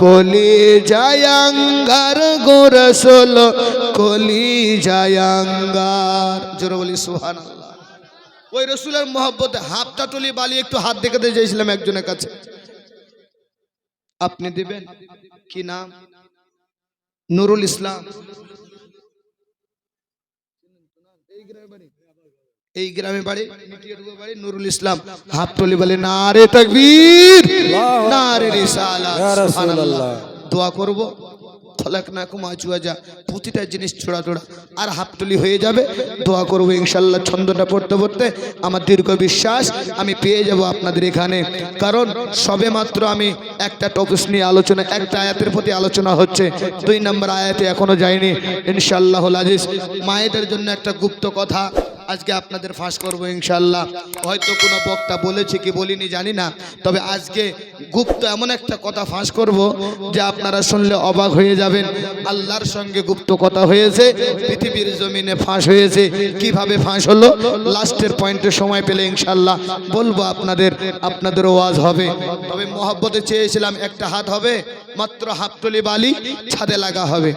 Speaker 1: কলিজায় আঙ্গার গো রাসূল, কলিজায় আঙ্গার। জোরে বলি সুবহানাল্লাহ। ওই রসুলের মহব্বতে হাফটা টলি বালি একটু হাত দেখাতে চাইছিলাম একজনের কাছে। আপনি দিবেন? কি নাম? নুরুল ইসলাম। এই গ্রামে বাড়ি, নুরুল ইসলাম। হাফ টলি বালি। নারে তাকবীর, নারে রিসালাত, সুবহানাল্লাহ। দোয়া করব প্রতিটা জিনিস ছোড়া ছোড়া আর হাফটলি হয়ে যাবে। দোয়া করবো ইনশাল্লাহ। ছন্দটা পড়তে পড়তে আমার দীর্ঘ বিশ্বাস আমি পেয়ে যাব আপনাদের এখানে। কারণ সবে মাত্র আমি একটা টপিক নিয়ে আলোচনা, একটা আয়াতের প্রতি আলোচনা হচ্ছে। 2 নম্বর আয়াতে এখনো যায়নি ইনশাআল্লাহুল আজিজ। মায়েদের জন্য একটা গুপ্ত কথা আজকে আপনাদের ফাঁস করবো ইনশাআল্লাহ। হয়তো কোনো বক্তা বলেছে কি বলিনি জানি না, তবে আজকে গুপ্ত এমন একটা কথা ফাঁস করব যে আপনারা শুনলে অবাক হয়ে যাবেন। আল্লাহর সঙ্গে গুপ্ত কথা হয়েছে, পৃথিবীর জমিনে ফাঁস হয়েছে। কিভাবে ফাঁস হলো লাস্টের পয়েন্টে সময় পেলে ইনশাআল্লাহ বলবো আপনাদের, আপনাদের ওয়াজ হবে। তবে মহব্বতে চেয়েছিলাম একটা হাত হবে, মাত্র হাফটলি বালি ছাদে লাগা হবে।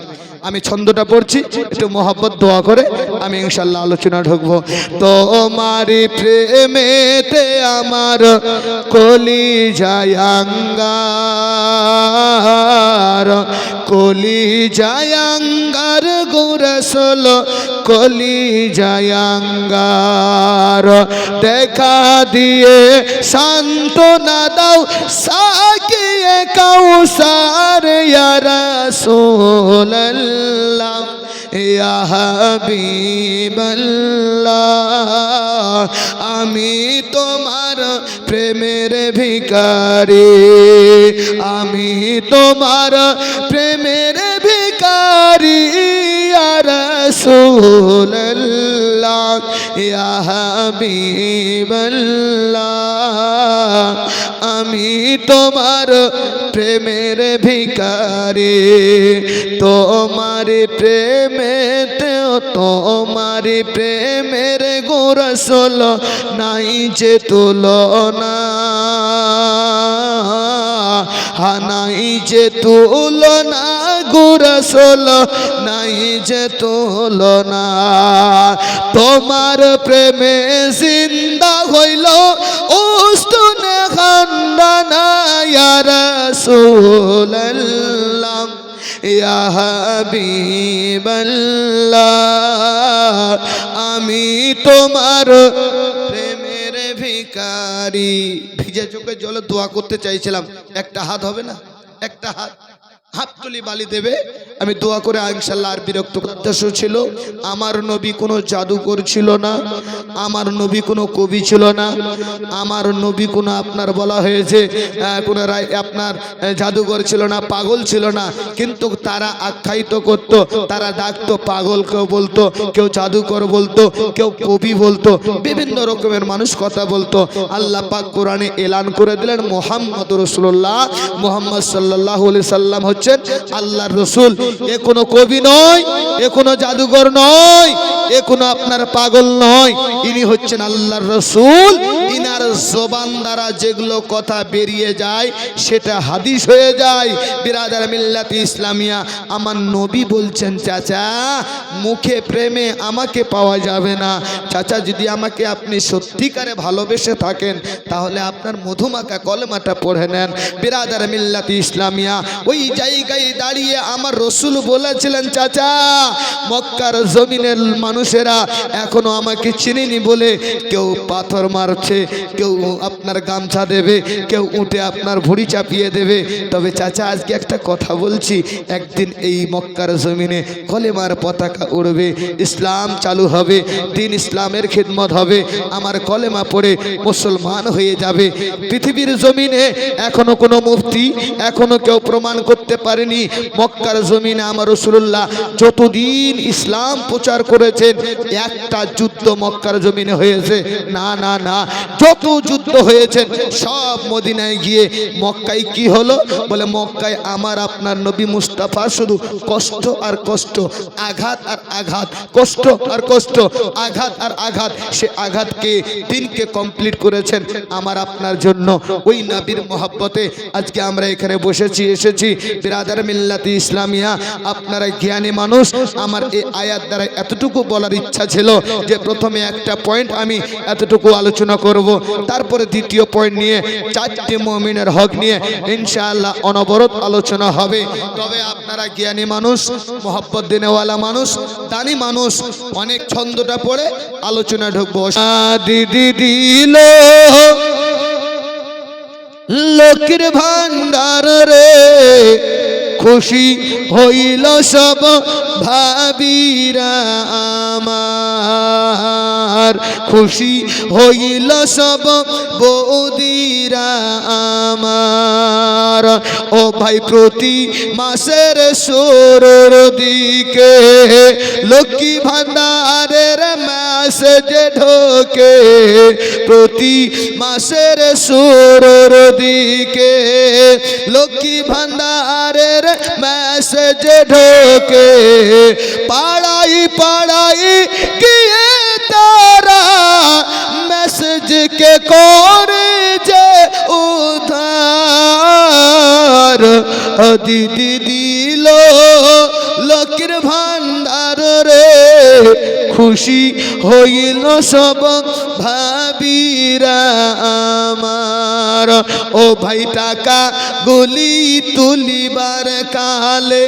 Speaker 1: আমি ছন্দটা পড়ছি, একটু মহব্বত দোয়া করে আমি ইনশাআল্লাহ আলোচনা ঢুকবো। তোমারি প্রেমেতে আমার কলিজায় আঙ্গার, কলিজায় আঙ্গার গো রাসূল, কলিজায় আঙ্গার। দেখা দিয়ে সান্ত্বনা দাও সাকিয়ে কাউসার ইয়া রাসূলুল্লাহ ইয়া হাবিবাল্লাহ, আমি তোমার প্রেমের ভিখারি, আমি তোমার প্রেমের ভিখারি ইয়া রাসূলুল্লাহ ইয়া হাবিবাল্লাহ, আমি তোমার প্রেমের ভিখারি। তোমার প্রেমেতে, তোমার প্রেমের গো রাসূল নাই যে তুলনা, নাই যে তুলনা গো রাসূল, নাই যে তুলনা। তোমার প্রেমে জিন্দা হইল উস্তুনে খান্দানা ইয়া রাসূলুল্লাহ ইয়া হাবিবাল্লাহ, আমি তোমার প্রেমের ভিখারি। ভিজে চোখে জলে দোয়া করতে চাইছিলাম, একটা হাত হবে না? একটা হাত হাফটলি বালি দেবে, আমি দোয়া করে ইনশাআল্লাহ। আর বিরক্ত উদ্দেশ্য ছিল, আমার নবী কোনো জাদুকর ছিল না, আমার নবী কোনো কবি ছিল না, আমার নবী কোনো আপনার বলা হয়েছে কোনো আপনার জাদুকর ছিল না, পাগল ছিল না। কিন্তু তারা আখ্যায়িত করত, তারা ডাকতো, পাগল কেউ বলতো, কেউ জাদুকর বলতো, কেউ কবি বলতো, বিভিন্ন রকমের মানুষ কথা বলতো। আল্লাহ পাক কোরআনে এলান করে দিলেন মুহাম্মদ রাসূলুল্লাহ, মুহাম্মদ সাল্লাল্লাহু আলাইহি সাল্লাম হচ্ছেন আল্লাহর রসুল। এ কোনো কবি নয়, এ কোনো জাদুঘর নয়, এ কোনো আপনার পাগল নয়, ইনি হচ্ছেন আল্লাহর রসুল। ইনার জবান দ্বারা যেগুলো কথা বেরিয়ে যায় সেটা হাদিস হয়ে যায়। বিরাদার মিল্লাত ইসলামিয়া, আমার নবী বলছেন, চাচা মুখে প্রেমে আমাকে পাওয়া যাবে না। চাচা যদি আমাকে আপনি সত্যিকারে ভালোবেসে থাকেন তাহলে আপনার মধুমাখা কলেমাটা পড়ে নেন। বিরাদার মিল্লাত ইসলামিয়া, ওই জায়গায় দাঁড়িয়ে আমার রসুল বলেছিলেন, চাচা মক্কার জমিনের মানুষেরা এখনো আমাকে চিনেনি বলে কেউ পাথর মারছে, কেউ আপনার গামছা দেবে, কেউ উঠে আপনার ভুঁড়ি চাপিয়ে দেবে। তবে চাচা আজকে একটা কথা বলছি, একদিন এই মক্কার জমিনে কলেমার পতাকা উড়বে, ইসলাম চালু হবে, দিন ইসলামের খিদমত হবে, আমার কলেমা পড়ে মুসলমান হয়ে যাবে। পৃথিবীর জমিনে এখনো কোনো মুফতি, এখনো কেউ প্রমাণ করতে পারেনি মক্কার জমিনে আমার রাসূলুল্লাহ যতদিন ইসলাম প্রচার করেছেন একটা যুদ্ধ মক্কার জমিনে হয়েছে? না না না, যত যুদ্ধ হয়েছেন সব মদিনায় গিয়ে। মক্কায় কি হলো? বলে মক্কায় আমার আপনার নবী মুস্তাফা শুধু কষ্ট আর কষ্ট, আঘাত আর আঘাত, কষ্ট আর কষ্ট, আঘাত আর আঘাত। সে আঘাতকে দিনকে কমপ্লিট করেছেন আমার আপনার জন্য। ওই নবীর মহব্বতে আজকে আমরা এখানে বসেছি, এসেছি। বিরাদার মিল্লাতি ইসলামিয়া, আপনারা জ্ঞানী মানুষ, আমার এই আয়াত দ্বারা এতটুকু বলার ইচ্ছা ছিল যে প্রথমে একটা পয়েন্ট আমি এতটুকু আলোচনা করব, তারপরে দ্বিতীয় পয়েন্ট নিয়ে চারটি মুমিনের হক নিয়ে ইনশাআল্লাহ অনবরত আলোচনা হবে। তবে আপনারা জ্ঞানী মানুষ, মহব্বত দিনেওয়ালা মানুষ, দানি মানুষ, অনেক ছন্দটা পড়ে আলোচনা ঢুকবো। দিদি দিল লোকের ভান্ডার রে, খুশি হইল সব ভাবিরা আমার, খুশি হইল সব বৌদিরা আমার। ও ভাই প্রতি মাসের ষোলোর দিকে লক্ষ্মী ভান্ডারের মেসেজ ঢোকে, প্রতি মাসের ষোলোর দিকে লক্ষ্মী ভান্ডারের মেসেজ ঢোকে। পাড়াই পাড়াই গিয়ে তারা মেসেজকে করে যে উদ্ধার, দিদি দিল লক্ষ্মীর ভান্ডার রে, খুশি হইল সব ভাবিরা আমার। ও ভাই টাকা গুলি তুলিবার কালে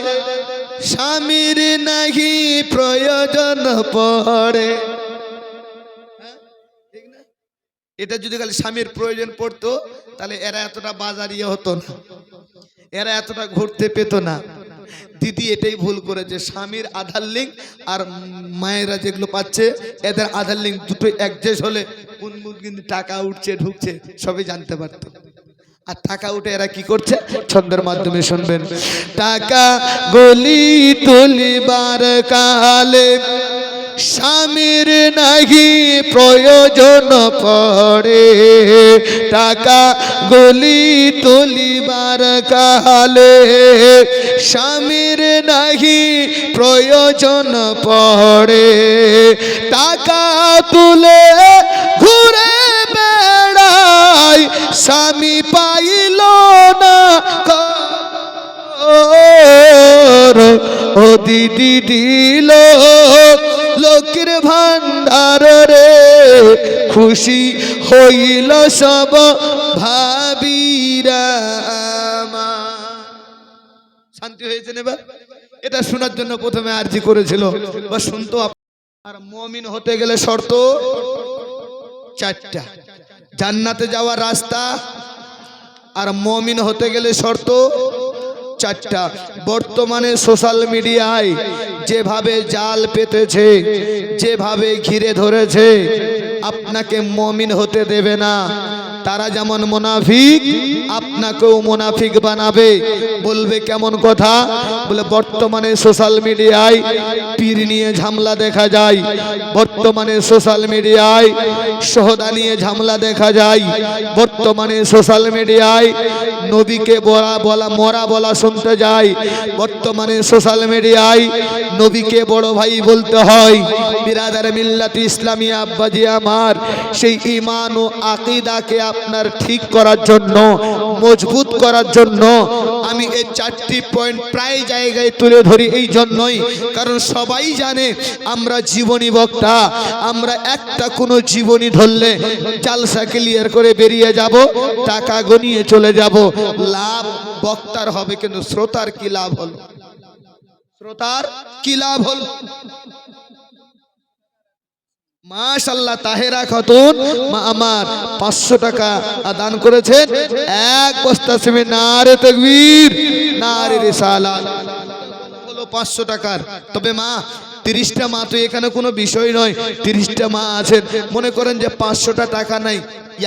Speaker 1: স্বামীর নাহি প্রয়োজন পড়ে। এটা যদি খালি স্বামীর প্রয়োজন পড়তো তাহলে এরা এতটা বাজারিয়া হতো না, এরা এতটা ঘুরতে পেত না। দিদি এটাই ভুল করেছে, স্বামীর আধার লিঙ্ক আর মায়েরা যেগুলো পাচ্ছে এদের আধার লিঙ্ক দুটো একজেস হলে কোন কিন্তু টাকা উঠছে ঢুকছে সবই জানতে পারতো। আর টাকা উঠে এরা কি করছে ছন্দের মাধ্যমে শুনবেন। টাকা গলি তুলিবার কালে স্বামীর নাহি প্রয়োজন পড়ে, টাকা গলি তুলিবার কালে স্বামীর নাহি প্রয়োজন পড়ে। টাকা তুলে ঘুরে বেড়ায় স্বামী পাইল না, ও দিদি দিল লোকের ভান্ডার রে, খুশি হইল সব ভাবিরা। শান্তি হয়েছে এবার? এটা শোনার জন্য প্রথমে আরজি করেছিল বা শুনতো। আর মুমিন হতে গেলে শর্ত চারটা, জান্নাতে যাওয়ার রাস্তা। আর মুমিন হতে গেলে শর্ত চারটা। বর্তমানে সোশ্যাল মিডিয়ায় যেভাবে জাল পেতেছে, যেভাবে ঘিরে ধরেছে, আপনাকে মুমিন হতে দেবে না। তারা যেমন মুনাফিক আপনাকেও মুনাফিক বানাবে। বলবে কেমন কথা? বলে বর্তমানে সোশ্যাল মিডিয়ায় পীর নিয়ে ঝামেলা দেখা যায়, বর্তমানে সোশ্যাল মিডিয়ায় শহদা নিয়ে ঝামেলা দেখা যায়, বর্তমানে সোশ্যাল মিডিয়ায় নবীকে মরা বলা শুনতে যায়, বর্তমানে সোশ্যাল মিডিয়ায় নবীকে বড় ভাই বলতে হয়। বিরাদার মিল্লাত ইসলামিয়া আব্বাজি আমার, সেই ঈমান ও আকীদাকে আপনার ঠিক করার জন্য, মজবুত করার জন্য আমি এই 4টি পয়েন্ট প্রায় জায়গায় তুলে ধরি। এই জন্যই কারণ সবাই জানে আমরা জীবনী বক্তা, আমরা একটা কোনো জীবনী ধরলে জালসা ক্লিয়ার করে বেরিয়ে যাব, টাকা গনিয়ে চলে যাব। লাভ বক্তার হবে, কিন্তু শ্রোতার কি লাভ হলো? শ্রোতার কি লাভ হলো? মাশাআল্লাহ, তাহেরা খাতুন মা আমার 500 টাকা দান করেছেন, এক বস্তা সিমেন্ট। নারে তাকবীর, নারে রিসালাত। হলো 500 টাকার। তবে মা 30টা মা তো এখানে কোনো বিষয় নয়, 30টা মা আছেন, মনে করেন যে 500টা টাকা নাই,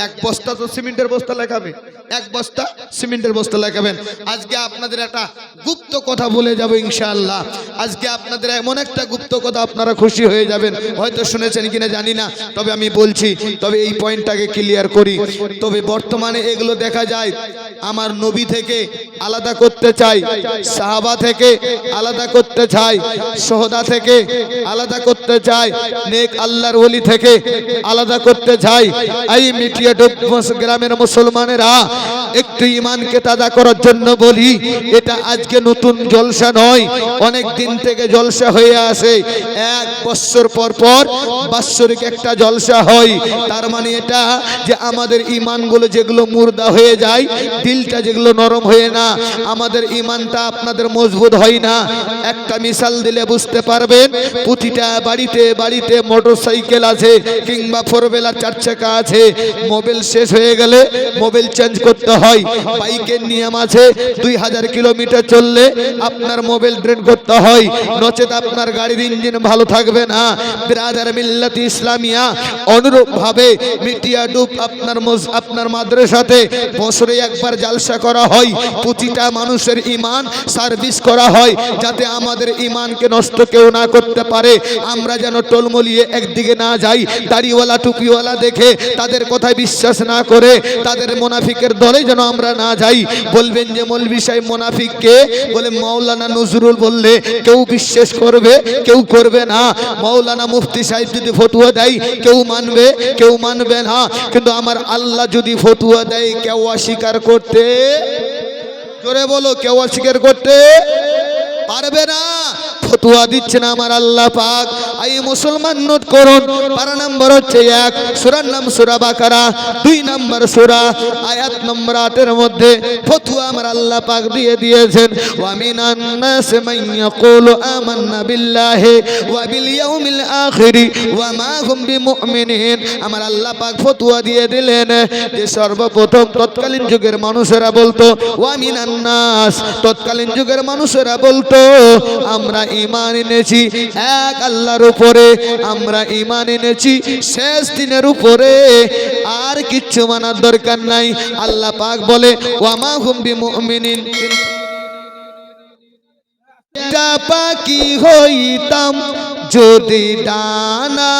Speaker 1: এক বস্তা তো সিমেন্টের বস্তা লাগাবে, এক বস্তা সিমেন্টের বস্তা লাগাবেন। আজকে আপনাদের একটা গুপ্ত কথা বলে যাব ইনশাআল্লাহ। আজকে আপনাদের এমন একটা গুপ্ত কথা, আপনারা খুশি হয়ে যাবেন। হয়তো শুনেছেন কিনা জানি না, তবে আমি বলছি, তবে এই পয়েন্টটাকে ক্লিয়ার করি। তবে বর্তমানে এগুলো দেখা যায়, আমার নবী থেকে আলাদা করতে চাই, সাহাবা থেকে আলাদা করতে চাই, শহদা থেকে আলাদা করতে চাই, নেক আল্লাহর ওলি থেকে আলাদা করতে চাই। এই মিটিয়া গ্রামের মুসলমানেরা একটু ঈমানকে তাজা করার জন্য বলি, এটা আজকে নতুন জলসা নয়, অনেক দিন থেকে জলসা হয়ে আসে। 1 বছর পর পর বাৎসরিক একটা জলসা হয়। তার মানে এটা যে আমাদের ঈমানগুলো যেগুলো মুর্দা হয়ে যায়, দিলটা যেগুলো নরম হয়ে না, আমাদের ঈমানটা আপনাদের মজবুত হয় না। একটা মিসাল দিলে বুঝতে পারবেন, প্রতিটা বাড়িতে বাড়িতে মোটরসাইকেল আছে কিংবা 4 হুইলার 4 চাকা আছে। মোবাইল শেষ হয়ে গেলে মোবাইল চেঞ্জ করতে হয়। বাইকের নিয়ম আছে, 2000 কিলোমিটার চললে আপনার মোবাইল ড্রেন করতে হয়, নচেত আপনার গাড়ির ইঞ্জিন ভালো থাকবে না। বিরাদার মিল্লাত ইসলামিয়া অনুরূপ ভাবে মিটিয়া ডুব আপনার মাদ্রাসাতে বছরে একবার জালসা করা হয়। প্রতিটা মানুষের ঈমান সার্ভিস করা হয়, যাতে আমাদের ঈমানকে নষ্ট কেউ না করতে পারে। আমরা যেন টলমলিয়ে একদিকে না যাই, দাড়িওয়ালা টুপিওয়ালা দেখে তাদের কথায় বিশ্বাস না করে তাদের মুনাফিকের দলে যেন আমরা না যাই। বলবেন যে মৌলভী সাহেব মুনাফিক কে? বলে মাওলানা নজরুল বললে কেউ বিশ্বাস করবে, কেউ করবে না। মাওলানা মুফতি সাহেব যদি ফতোয়া দেয় কেউ মানবে, কেউ মানবে না। কিন্তু আমার আল্লাহ যদি ফতোয়া দেয়, কেউ অস্বীকার করতে, জোরে বলো, কেউ অস্বীকার করতে পারবে না। ফতোয়া দিচ্ছেন আমার আল্লাহ পাক। এই মুসলমান নোট করুন, পারা নাম্বার হচ্ছে 1, সূরার নাম সূরা বাকারা, 2 নাম্বার সূরা, আয়াত নম্বর 8 এর মধ্যে ফতোয়া আমার আল্লাহ পাক দিয়ে দিয়েছেন। ওয়া মিনান নাস মান ইয়াকুলু আমান্না বিল্লাহি ওয়া বিল ইয়াউমিল আখির ওয়া মা হুম বিমুমিনিন। আমার আল্লাহ পাক ফতোয়া দিয়ে দিলেন যে সর্বপ্রথম তৎকালীন যুগের মানুষেরা বলতো, ওয়া মিনান নাস, তৎকালীন যুগের মানুষেরা বলতো আমরা ঈমান এনেছি এক আল্লাহর উপরে, আমরা ঈমান এনেছি শেষ দিনের উপরে, আর কিচ্ছু মানার দরকার নাই। আল্লাহ পাক বলে ওয়া মা হুম বিমুমিনিন। একটা পাখি হইতাম যদি ডানা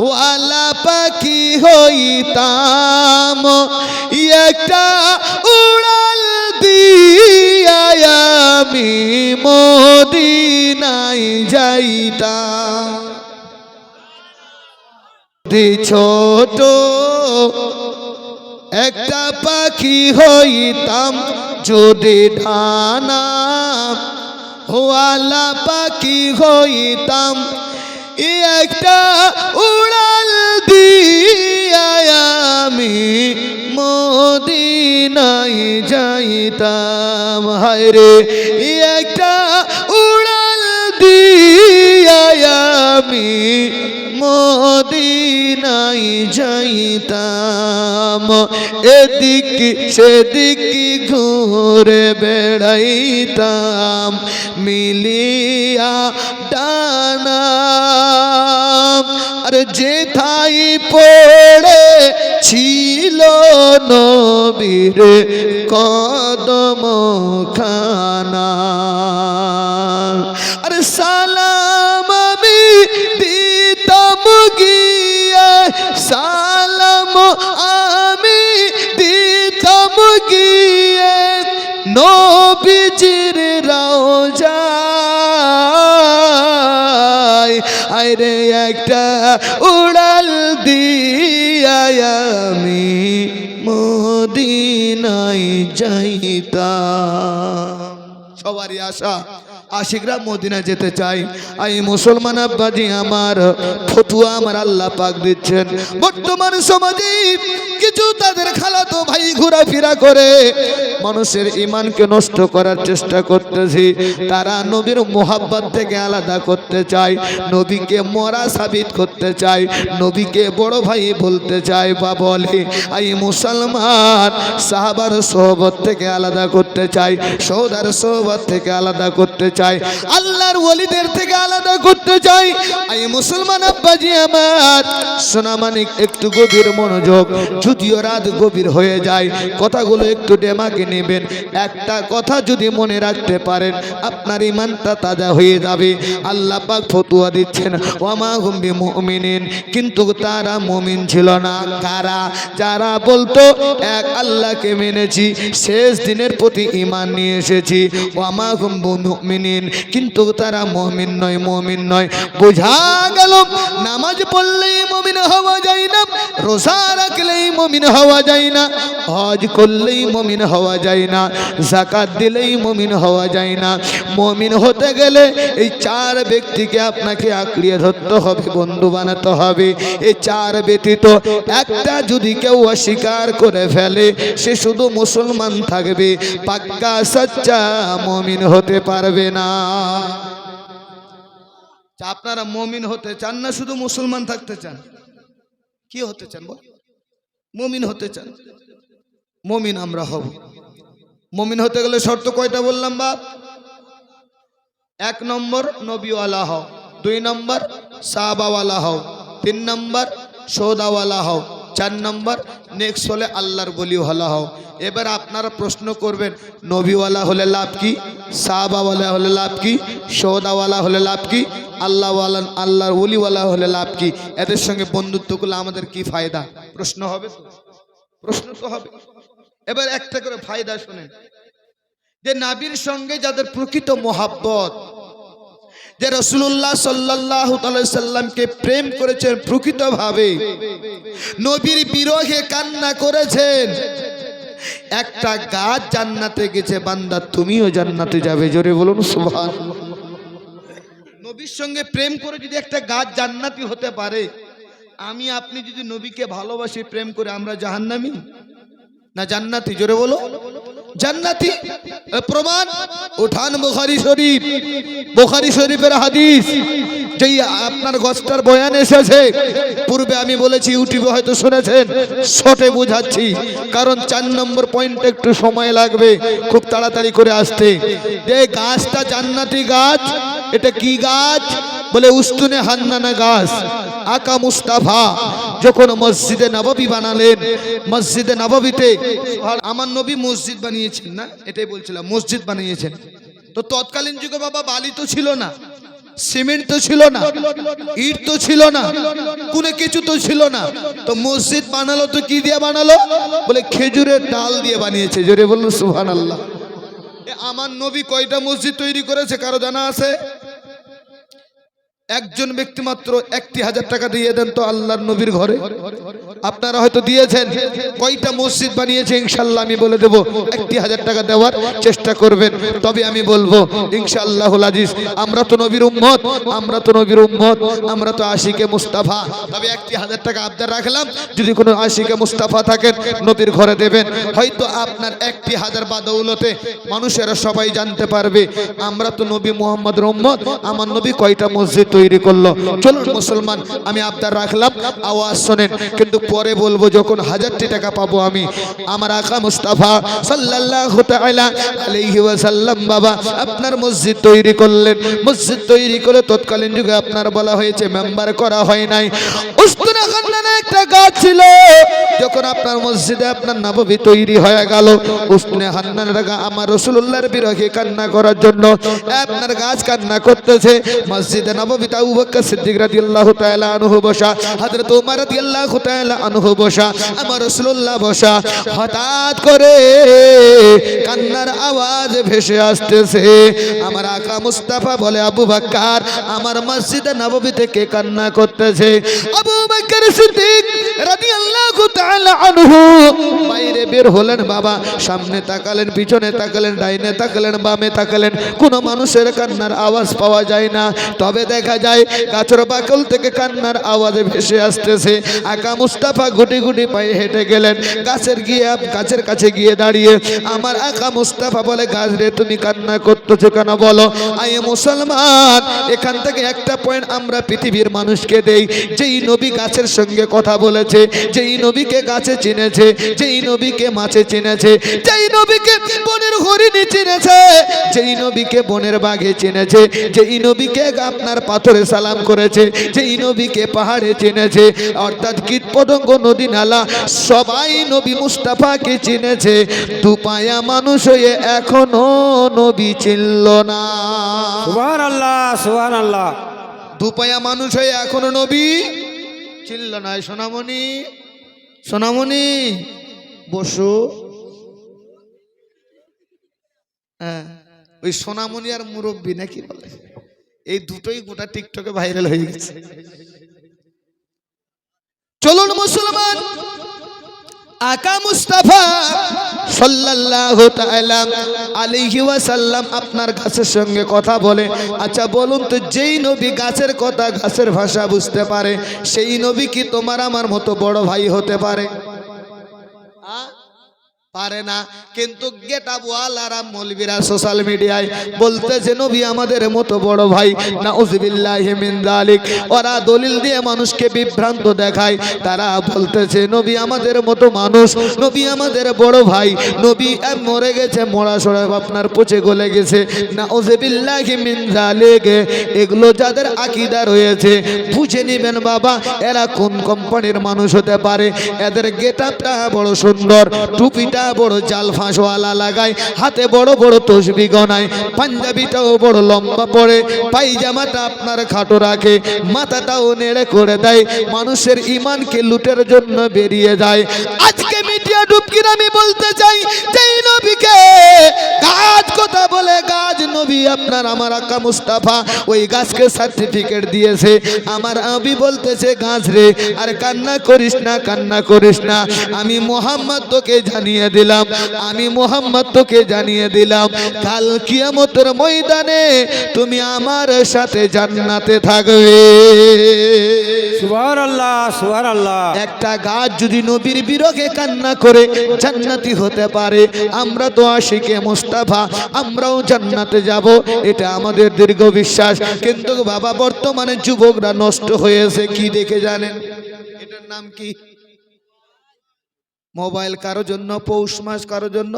Speaker 1: ওয়ালা পাখি হইতাম, একটা উড়াল দিয়া আমি মদিনায় যাইতাম। ছোট একটা পাখি হইতাম যদি ডানা ওয়ালা পাখি হইতাম, একটা উড়াল দিয়া আমি মদিনায় যাইতাম। হায় রে, একটা উড়াল দিয়া আমি মদিনায় যাইতাম। এদিক সেদিক ঘুরে বেড়াইতাম মিলিয়া ডানা, আর যেথায় পড়ে ছিল নবীর কদম খানা। আরে সালাম আমি দিতাম গিয়ে, সালাম আমি দিতাম গিয়ে নবীজির রওজায়। আরে একটা উড়াল দিয়া আমি মদিনায় যাইতাম। সবারই আশা আশিকরা মদিনা যেতে চাই। এই মুসলমান আব্বাজি আমার ফতুয়া আমার আল্লাহ পাক দিচ্ছেন। বর্তমান সমাজে কিছু তাদের খালাতো ভাই ঘোরাফেরা করে মানুষের ঈমানকে নষ্ট করার চেষ্টা করতেছি। তারা নবীর মোহাব্বত থেকে আলাদা করতে চায়, নবীকে মরা সাবিত করতে চায়, নবীকে বড় ভাই বলতে চায় বা বলে। এই মুসলমান সাহাবার সোহবত থেকে আলাদা করতে চায়, সৌদার সোহবত থেকে আলাদা করতে চায়, আল্লাহর ওলিদের থেকে আলাদা করতে চাই। এই মুসলমান আব্বাজি আমার সোনামানিক একটু গভীর মনোযোগ, যদিও রাত গভীর হয়ে যায় কথাগুলো একটু ডেমাকে নেবেন। একটা কথা যদি মনে রাখতে পারেন আপনার ঈমানটা তাজা হয়ে যাবে। আল্লাহ পাক ফতোয়া দিচ্ছেন ওয়ামা হুম বিমুমিনিন, কিন্তু তারা মুমিন ছিল না। কারা? যারা বলতো এক আল্লাহকে মেনেছি, শেষ দিনের প্রতি ঈমান নিয়ে এসেছি। ওয়ামা হুম বিমুমিনিন, কিন্তু তারা মুমিন নয়, মুমিন নয়। বোঝা গেল নামাজ পড়লেই মুমিন হওয়া যায় না, রোজা রাখলেই মুমিন হওয়া যায় না, হজ করলেই মুমিন হওয়া যায় না, যাকাত দিলেই মুমিন হওয়া যায় না। মুমিন হতে গেলে এই চার ব্যক্তিকে আপনাকে আঁকড়িয়ে ধরতে হবে, বন্ধু বানাতে হবে। এই চার ব্যতীত একটা যদি কেউ অস্বীকার করে ফেলে সে শুধু মুসলমান থাকবে, পাক্কা সচ্চা মুমিন হতে পারবে না। আপনারা মুমিন হতে চান না শুধু মুসলমান থাকতে চান? কি হতে চান? বল, মুমিন হতে চান? মুমিন আমরা হব। মুমিন হতে গেলে শর্ত কয়টা বললাম বাপ? 1 নম্বর নবীওয়ালা হও, 2 নম্বর সাহাবাওয়ালা হও, 3 নম্বর সৌদাওয়ালা হও, 4 নম্বর নেক্সট হলে আল্লাহর বলিওয়ালা হও। এবার আপনারা প্রশ্ন করবেন নবীওয়ালা হলে লাভ কি, সাহাবাওয়ালা হলে লাভ কি, সৌদাওয়ালা হলে লাভ কি, আল্লাহওয়ালা আল্লাহর ওলিওয়ালা হলে লাভ কি? এদের সঙ্গে বন্ধুত্ব করলে আমাদের কি ফায়দা? প্রশ্ন হবে তো? প্রশ্ন তো হবে। এবার একটা করে ফায়দা শুনেন, যে নবীর সঙ্গে যাদের প্রকৃত মোহাব্বত, যে রাসূলুল্লাহ সাল্লাল্লাহু আলাইহি সাল্লামকে প্রেম করেছেন প্রকৃতভাবে, নবীর বিরহে কান্না করেছেন, একটা গাছ জান্নাতে গেছে, বান্দা তুমিও জান্নাতে যাবে। জোরে বলুন সুবহানাল্লাহ। নবীর সঙ্গে প্রেম করে যদি একটা গাছ জান্নাতি হতে পারে, আমি আপনি যদি নবীকে ভালোবাসি প্রেম করে, আমরা জাহান্নামী না জান্নাতি? জোরে বলো জান্নাতি। প্রমাণ উঠান বুখারী শরীফ, বুখারী শরীফের হাদিস, যেই আপনার গছটার বয়ান এসেছে। পূর্বে আমি বলেছি, ইউটিউবে হয়তো শুনেছেন, শর্টে বুঝাচ্ছি, কারণ 4 নম্বর পয়েন্টে একটু সময় লাগবে, খুব তাড়াতাড়ি করে আসতে। যে গাছটা জান্নাতি গাছ, এটা কি গাছ? বলে উস্তুনে হান্নানা গাছ। আকা মুস্তাফা যখন মসজিদে নববী বানালেন, মসজিদে নববীতে আমার নবী মসজিদ বানিয়েছেন না, এটাই বলছিলাম, মসজিদ বানিয়েছেন। তো তৎকালীন যুগে বাবা বালি তো ছিল না, সিমেন্ট তো ছিল না, ইট তো ছিল না, কোনো কিছু তো ছিল না। তো মসজিদ বানালো তো কি দিয়ে বানালো? বলে খেজুরের ডাল দিয়ে বানিয়েছে। জোরে বলুন সুবহানাল্লাহ। আমার নবী কয়টা মসজিদ তৈরি করেছে কারো জানা আছে? একজন ব্যক্তি মাত্র 1,000 টাকা দিয়ে দেন তো আল্লাহর নবীর ঘরে। আপনারা হয়তো দিয়েছেন, কয়টা মসজিদ বানিয়েছে ইনশাআল্লাহ আমি বলে দেব। 1,000 টাকা দেওয়ার চেষ্টা করবেন, তবে আমি বলবো ইনশাআল্লাহুল আজিজ। আমরা তো নবীর উম্মত, আমরা তো নবীর উম্মত, আমরা তো আশিকে মুস্তাফা। তবে 1,000 টাকা আবদার রাখলাম, যদি কোনো আশিকে মুস্তাফা থাকেন নবীর ঘরে দেবেন। হয়তো আপনার 1,000 বাদৌলতে মানুষেরা সবাই জানতে পারবে আমরা তো নবী মুহাম্মদের উম্মত, আমার নবী কয়টা মসজিদ তৈরি করলো। চলুন মুসলমান, আমি আবদার রাখলাম, আওয়াজ শোনেন, কিন্তু পরে বলবো যখন 1000টি টাকা পাবো আমি। আমার আকা মুস্তাফা সাল্লাল্লাহু তাআলা আলাইহি ওয়াসাল্লাম বাবা আপনার মসজিদ তৈরি করলেন। মসজিদ তৈরি করে তৎকালীন যুগে আপনার বলা হয়েছে, মেম্বার করা হয় নাই। উস্তুনা খান্নানে একটা গাছ ছিল, যখন আপনার মসজিদে আপনার নববী তৈরি হয়ে গেল, উস্তুনা খান্নানের আমার রাসূলুল্লাহর বিরহে কান্না করার জন্য আপনার গাছ কান্না করতেছে। মসজিদে নববীতে আবু বকর সিদ্দিক রাদিয়াল্লাহু তাআলা আনহু বসা, হযরত ওমর রাদিয়াল্লাহু তাআলা আনহু বসা, আমার রাসূলুল্লাহ বসা। হঠাৎ করে কান্নার আওয়াজ ভেসে আসতেছে। আমার আকা মুস্তাফা বলে, আবু বকর আমার মসজিদে নববী থেকে কান্না করতেছে। আবু বকর সিদ্দিক রাদিয়াল্লাহু তাআলা আনহু বাইরে বের হলেন। বাবা সামনে তাকালেন, পিছনে তাকালেন, ডাইনে তাকালেন, বামে তাকালেন, কোনো মানুষের কান্নার আওয়াজ পাওয়া যায় না। তবে দেখা যায় গাছের বাকল থেকে কান্নার আওয়াজ ভেসে আসতেছে। আকা মুস্তাফা গুটি গুটি পায়ে হেঁটে গেলেন, গাছের কাছে গিয়ে দাঁড়িয়ে আমার আকা মুস্তাফা বলে, গাছ রে তুমি কান্না করতেছো কেন বলো? আয়ে মুসলমান, এখান থেকে একটা পয়েন্ট আমরা পৃথিবীর মানুষকে দেই। যেই নবী গাছের সঙ্গে কথা বলেছে, যেই নবীকে গাছে চিনেছে, যেই নবীকে মাছে চিনেছে, যেই নবীকে বনের হরিণী চিনেছে, যেই নবীকে বনের বাঘে চিনেছে, যেই নবীকে আপনার পাথরে সালাম করেছে, যেই নবীকে পাহাড়ে চিনেছে, অর্থাৎ কীট পতঙ্গ নদী নালা সবাই নবী মুস্তাফাকে চিনেছে। দুপায়া মানুষ হয়ে এখনো নবী চিনল না।
Speaker 2: সুবহানাল্লাহ, সুবহানাল্লাহ।
Speaker 1: দুপায়া মানুষ হয়ে এখনো নবী চিনল না। সোনামণি, সোনামণি বসো। হ্যাঁ, ওই সোনামণি আর মুরব্বী নাকি বলে, এই দুটোই গোটা টিকটকে ভাইরাল হয়ে গেছে। চলুন মুসলমান, আকা মুস্তাফা সাল্লাল্লাহু তাআলা আলাইহি ওয়াসাল্লাম আপনার গাছের সঙ্গে কথা বলে। আচ্ছা বলুন তো, যেই নবী গাছের কথা, গাছের ভাষা বুঝতে পারে, সেই নবী কি তোমার আমার মতো বড় ভাই হতে পারে? পারে না। কিন্তু গেটআপ ওয়ালারা মৌলবীরা সোশ্যাল মিডিয়ায় বলতেছে নবী আমাদের মতো বড় ভাই। নাউযুবিল্লাহি মিন যালিক। ওরা দলিল দিয়ে মানুষকে বিভ্রান্ত দেখায়। তারা বলতেছে নবী আমাদের মতো মানুষ, নবী আমাদের বড় ভাই, নবী মরে গেছে, মরা সরা আপনার পচে গলে গেছে। নাউযুবিল্লাহি মিন যালিক। এগুলো যাদের আকীদা রয়েছে বুঝে নেবেন বাবা, এরা কোন কোম্পানির মানুষ হতে পারে। এদের গেটআপটা বড় সুন্দর, টুপিটা বড় জাল ফাঁসওয়ালা লাগায়, হাতে বড় বড় তসবি গনায়, পাঞ্জাবিটাও বড় লম্বা পরে, পায়জামাটা আপনার খাটো রাখে, মাথাটাও নেড়ে করে দেয়, মানুষের ইমানকে লুটের জন্য বেরিয়ে যায়। আজকে মিডিয়া ডুবকির আমি বলতে চাই, যেই নবীকে গাছ কথা বলে, গাছ নবী আপনার আমার আকা মুস্তাফা ওই গাছকে সার্টিফিকেট দিয়েছে। আমার নবী বলতেছে, গাছ রে আর কান্না করিস না, কান্না করিস না, আমি মুহাম্মদ তোকে জানিয়ে দিলাম, আমি মুহাম্মদ তোকে জানিয়ে দিলাম, কাল কিয়ামতের ময়দানে তুমি আমার সাথে জান্নাতে থাকবে।
Speaker 2: সুবহানাল্লাহ, সুবহানাল্লাহ।
Speaker 1: একটা গাছ যদি নবীর বিরহে কান্না করে জান্নাতি হতে পারে, আমরা তো আশিকে মুস্তাফা, আমরাও জান্নাতে যাব, এটা আমাদের দীর্ঘ বিশ্বাস। কিন্তু বাবা বর্তমানে যুবকরা নষ্ট হয়েছে কি দেখে জানেন? এটার নাম কি? মোবাইল। কারো জন্য পৌষ মাস, কারো জন্য,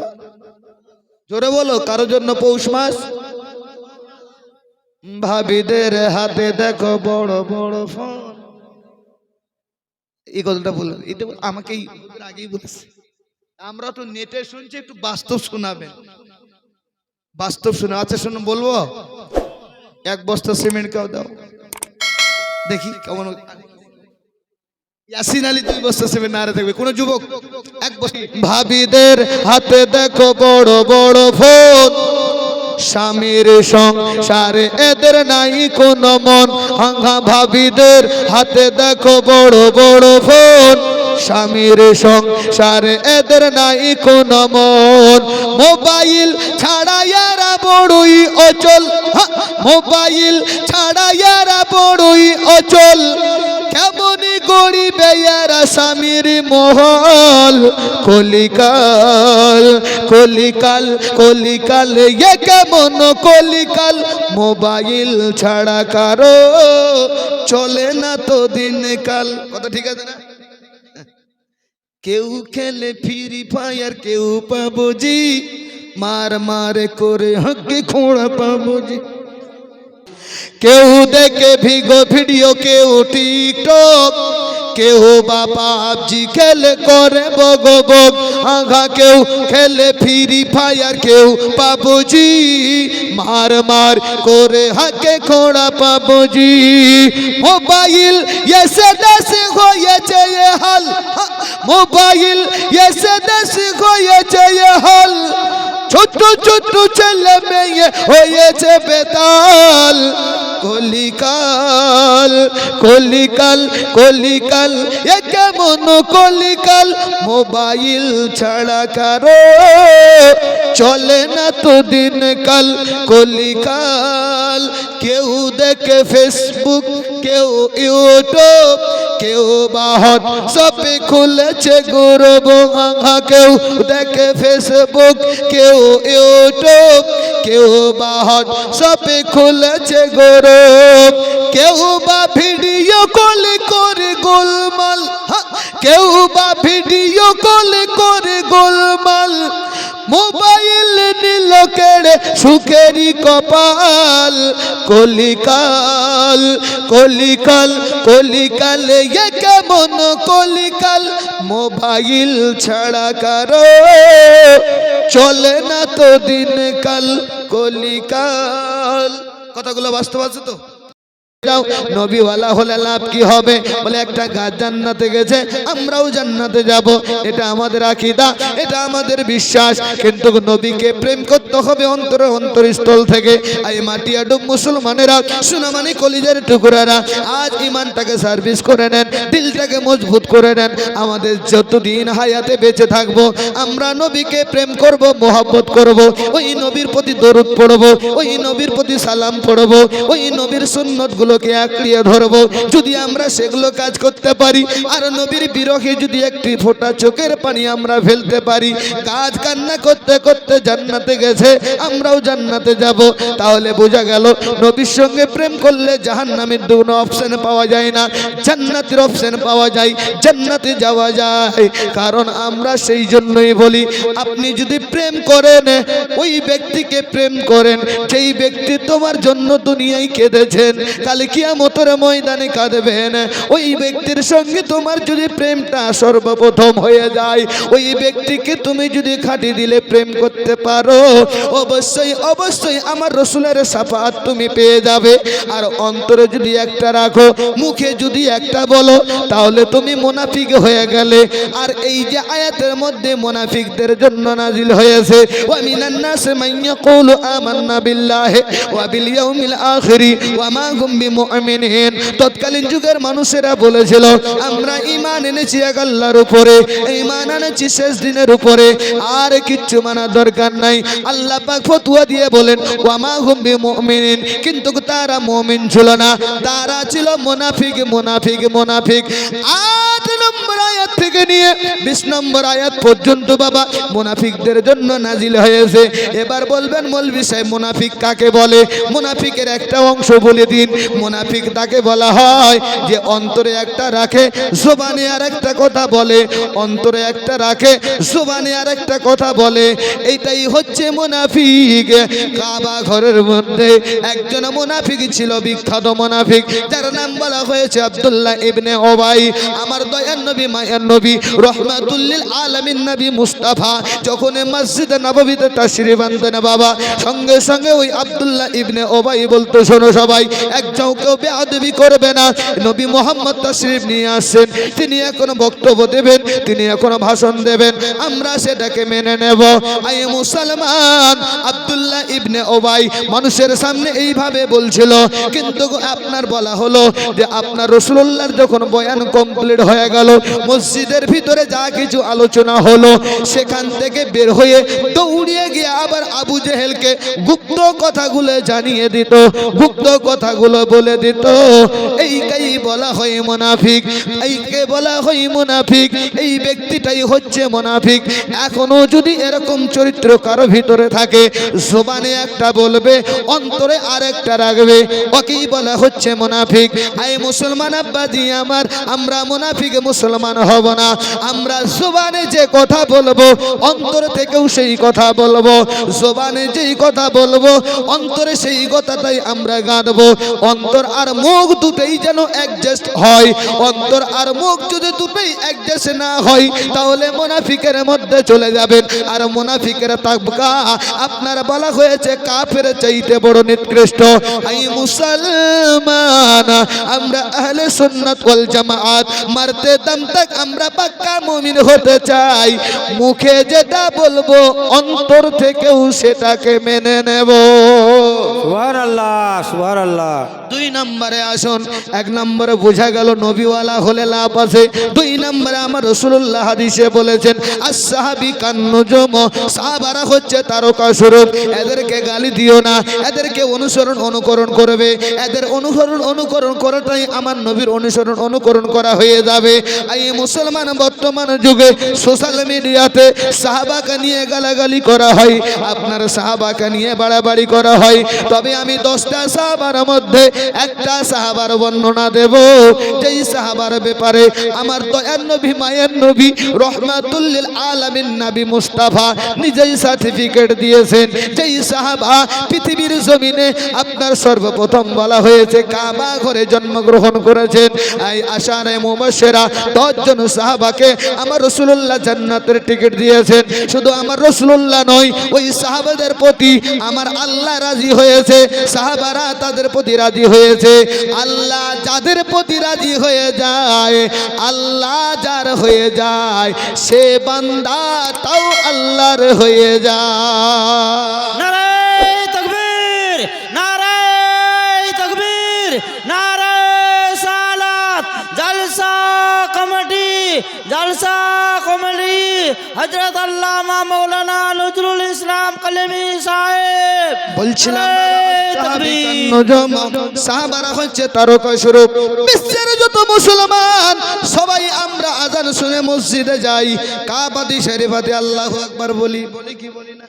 Speaker 1: জোরে বলো, কারো জন্য পৌষ মাস। ভাবিদের হাতে দেখো বড় বড় ফোন। এই কথাটা বললেন, এটা আমাকে আগেই বলেছে। আমরা তো নেটে শুনছি, একটু বাস্তব শোনাবেন, বাস্তব শুনে। আচ্ছা শুনুন, বলবো, 1 বস্তা সিমেন্ট কেউ দাও দেখি কেমন। ইয়াসিন আলী 2 বস্তা সিমেন্ট নারে থাকবে, কোন যুবক 1 বস্তা। ভাবিদের হাতে দেখো বড় বড় ফোন, স্বামীর সংসারে এদের নাই কোন মন। হাঙ্গা ভাবিদের হাতে দেখো বড় বড় ফোন, স্বামীর সংসারে এদের নাই কোন মন। মোবাইল ছাড়া এরা বড়ই অচল, মোবাইল ছাড়া এরা বড়ই অচল, কেমনই গরিবে এরা আসামির মহল কলিকাল কলিকাল কলিকাল এ কেমন কলিকাল মোবাইল ছাড়া কারো চলে না তো দিনকাল কথা ঠিক আছে না কেউ খেলে ফ্রি ফায়ার কেউ পাবজি মার মার করে হকি খোঁড়া পাবজি কেউ দেখে ভিডিও কেউ টিকটক কেউ বা পাবজি খেলে করে বগ বগ আঘা কেউ খেলে ফ্রি ফায়ার কেউ পাবজি মার মার করে হাকে খোঁড়া পাবজি মোবাইল এসে দেশ হয়েছে এ হাল মোবাইল এসে দেশ হয়েছে এ হাল ছোট ছোট ছেলে মেয়ে হয়েছে বেতাল কলিকাল কলিকাল কলিকাল এ কেমন কলিকাল মোবাইল ছাড়া কারো চলে না তো দিনকাল কলিকাল কেউ দেখে ফেসবুক কেউ ইউটিউব কেউ বাহত সবে খুলেছে গৌরব আঘা কেউ দেখে ফেসবুক কেউ ইউটিউব কেউ বাহত সবে খুলেছে গৌরব কেউ বা ভিডিও কল করে গোলমাল কেউ বা ভিডিও কল করে গোলমাল মোবাইল নিল কেড়ে সুখেরি কপাল কলিকাল কলিকাল কলিকাল এ কেমন কলিকাল মোবাইল ছাড়া কারো চলে না তো দিনকাল কলিকাল কথাগুলো বাস্তব আছে তো নবীওয়ালা হলে লাভ কি হবে বলে একটা গাছ জান্নাতে গেছে আমরাও জান্নাতে যাব এটা আমাদের আকীদা এটা আমাদের বিশ্বাস কিন্তু নবীকে প্রেম করতে হবে অন্তরে অন্তরস্থল থেকে এই মাটিয়াডুব মুসলমানেরা সোনামানি কলিজার টুকরারা আজ ঈমানটাকে সার্ভিস করে নেন দিলটাকে মজবুত করে নেন আমাদের যতদিন হায়াতে বেঁচে থাকবো আমরা নবীকে প্রেম করব মোহাব্বত করব ওই নবীর প্রতি দরুদ পড়ব ওই নবীর প্রতি সালাম পড়ব ওই নবীর সুন্নতগুলো আঁকড়িয়ে ধরবো যদি আমরা সেগুলো কাজ করতে পারি আর নবীর বিরহে যদি একটি ফোঁটা চোখের পানি আমরা ফেলতে পারি কাজ কান্না করতে করতে জান্নাতে গেছে আমরাও জান্নাতে যাব তাহলে বোঝা গেল নবীর সঙ্গে প্রেম করলে জাহান্নামের দুটো অপশন পাওয়া যায় না জান্নাতের অপশন পাওয়া যায় জান্নাতে যাওয়া যায় কারণ আমরা সেই জন্যই বলি আপনি যদি প্রেম করেন ওই ব্যক্তিকে প্রেম করেন যেই ব্যক্তি তোমার জন্য দুনিয়ায় কেঁদেছেন কাল কিয়ামতের ময়দানে কাঁদবেন ওই ব্যক্তির সঙ্গে তোমার যদি প্রেমটা সর্বপ্রথম হয়ে যায় ওই ব্যক্তিকে তুমি যদি খাঁটি দিলে প্রেম করতে পারো অবশ্যই অবশ্যই আমার রাসূলের শাফাআত তুমি পেয়ে যাবে আর অন্তরে যদি একটা রাখো মুখে যদি একটা বলো তাহলে তুমি মুনাফিক হয়ে গেলে আর এই যে আয়াতের মধ্যে মুনাফিকদের জন্য নাজিল হয়েছে ওয়া মিনান নাস মান ইয়াকুলু আমান্না বিল্লাহি ওয়া বিল ইয়াউমিল আখির ওয়া মা হুম বিমুমিনিন তৎকালীন যুগের মানুষেরা বলেছিল আমরা ঈমান এনেছি এক আল্লাহর উপরে ঈমান এনেছি শেষ দিনের উপরে আর কিচ্ছু মানার দরকার নাই আল্লাহ পাক ফতোয়া দিয়ে বলেন ওয়া মা হুম বিমুমিনিন কিন্তু তারা মুমিন ছিল না তারা ছিল মুনাফিক মুনাফিক মুনাফিক 8 নম্বর আয়াত থেকে নিয়ে 20 নম্বর আয়াত পর্যন্ত বাবা মুনাফিকদের জন্য নাজিল হয়েছে এবার বলবেন মৌলভী সাহেব মুনাফিক কাকে বলে মুনাফিকের একটা অংশ বলে দিন মুনাফিক তাকে বলা হয় যে অন্তরে একটা রাখে জবানে আর একটা কথা বলে অন্তরে একটা রাখে জবানে আর একটা কথা বলে এইটাই হচ্ছে মুনাফিক কাবা ঘরের মধ্যে একজন মুনাফিক ছিল বিখ্যাত মুনাফিক যার নাম বলা হয়েছে আব্দুল্লাহ ইবনে উবাই আমার দয়ার নবী মায়ার নবী রহমাতুল লিল আলামিন নবী মুস্তাফা যখন মসজিদে নববীতে তাশরীফ আনতেন বাবা সঙ্গে সঙ্গে ওই আব্দুল্লাহ ইবনে উবাই বলতো শোনো সবাই একজন কেউ বেয়াদবি করবে না নবী মুহাম্মদ তাশরীফ নিয়ে আসেন তিনি এখন বক্তব্য দেবেন তিনি এখন ভাষণ দেবেন আমরা সেটাকে মেনে নেব আই মুসলমান আব্দুল্লাহ ইবনে উবাই মানুষের সামনে এইভাবে বলছিল কিন্তু আপনার বলা হলো যে আপনার রাসূলুল্লাহর যখন বয়ান কমপ্লিট হয়ে গেল মসজিদের ভিতরে যা কিছু আলোচনা হলো সেখান থেকে বের হয়ে দৌড়িয়ে গিয়ে আবার আবু জেহেলকে গুপ্ত কথাগুলো জানিয়ে দিত গুপ্ত কথাগুলো বলে দিত এই এইকেই বলা হয় মুনাফিক, এইকে বলা হয় মুনাফিক। এই ব্যক্তিটাই হচ্ছে মুনাফিক। এখনো যদি এরকম চরিত্র কারো ভিতরে থাকে, জবানে একটা বলবে, অন্তরে আরেকটা রাখবে, ওকেই বলা হচ্ছে মুনাফিক। এই মুসলমান আব্বাজি আমার, আমরা মুনাফিক মুসলমান হব না। আমরা জবানে যে কথা বলবো, অন্তর থেকেও সেই কথা বলবো। জবানে যেই কথা বলবো, অন্তরে সেই কথাটাই আমরা গাঁদবো। অন্তর আর মুখ দুটোই যেন অ্যাডজাস্ট হয়। অন্তর আর মুখ যদি দুটোই অ্যাডজাস্ট না হয়, তাহলে মুনাফিকের মধ্যে চলে যাবেন। আর মুনাফিকের তাবকা আপনার বলা হয়েছে কাফের চাইতে বড় নিকৃষ্ট। এই মুসলমান, আমরা আহলে সুন্নাত ওয়াল জামাত, মরতে দম তক আমরা পাক্কা মুমিন হতে চাই। মুখে যেটা বলবো, অন্তর থেকেও সেটাকে মেনে নেব।
Speaker 2: সুবহানাল্লাহ, সুবহানাল্লাহ।
Speaker 1: দুই নম্বরে আসুন। এক নম্বরে বোঝা গেল নবীওয়ালা হলে লাভ আছে। দুই নম্বরে আমার রাসূলুল্লাহ হাদিসে বলেছেন, আসহাবি কান্নুজুম, সাহাবারা হচ্ছে তারকা স্বরূপ। এদেরকে গালি দিও না, এদেরকে অনুকরণ করবে। এদের অনুকরণ করাটাই আমার নবীর অনুকরণ করা হয়ে যাবে। এই মুসলমান বর্তমান যুগে সোশ্যাল মিডিয়াতে সাহাবাকে নিয়ে গালাগালি করা হয়, আপনার সাহাবাকে নিয়ে বাড়াবাড়ি করা হয়। তবে আমি 10টা সাহাবার মধ্যে একটা সাহাবার বর্ণনা দেব, যেই সাহাবার ব্যাপারে আমার দয়ার নবী, মায়ের নবী, রহমাতুল লিল আলামিন নবী মুস্তাফা নিজেই সার্টিফিকেট দিয়েছেন। যেই সাহাবা পৃথিবীর জমিনে আপনার সর্বপ্রথম বলা হয়েছে কাবা ঘরে জন্মগ্রহণ করেছেন। এই আশারে মুবাশশিরা 10 জন সাহাবাকে আমার রাসূলুল্লাহ জান্নাতের টিকিট দিয়েছেন। শুধু আমার রাসূলুল্লাহ নয়, ওই সাহাবাদের প্রতি আমার আল্লাহ রাজি হয়েছে, সাহাবারা তাদের প্রতি রাজি হয়েছে। আল্লাহ যাদের প্রতি রাজি হয়ে যায়, আল্লাহ যার হয়ে যায়, সে বান্দা তাও আল্লাহর হয়ে যায়।
Speaker 3: নারায়ে তাকবীর, নারায়ে তাকবীর, নারায়ে সালাত। জলসা কমিটি, জলসা কমিটি হযরত আল্লামা মাওলানা নজরুল ইসলাম কলমি সাহেব
Speaker 1: বলছিলাম
Speaker 3: তাকবীর।
Speaker 1: সাহাবারা হচ্ছে তারকা স্বরূপ। বিশ্বের যত মুসলমান সবাই আমরা আজান শুনে মসজিদে যাই, কাবাদি শরীফাতে আল্লাহু আকবার বলি, বলি কি বলি না?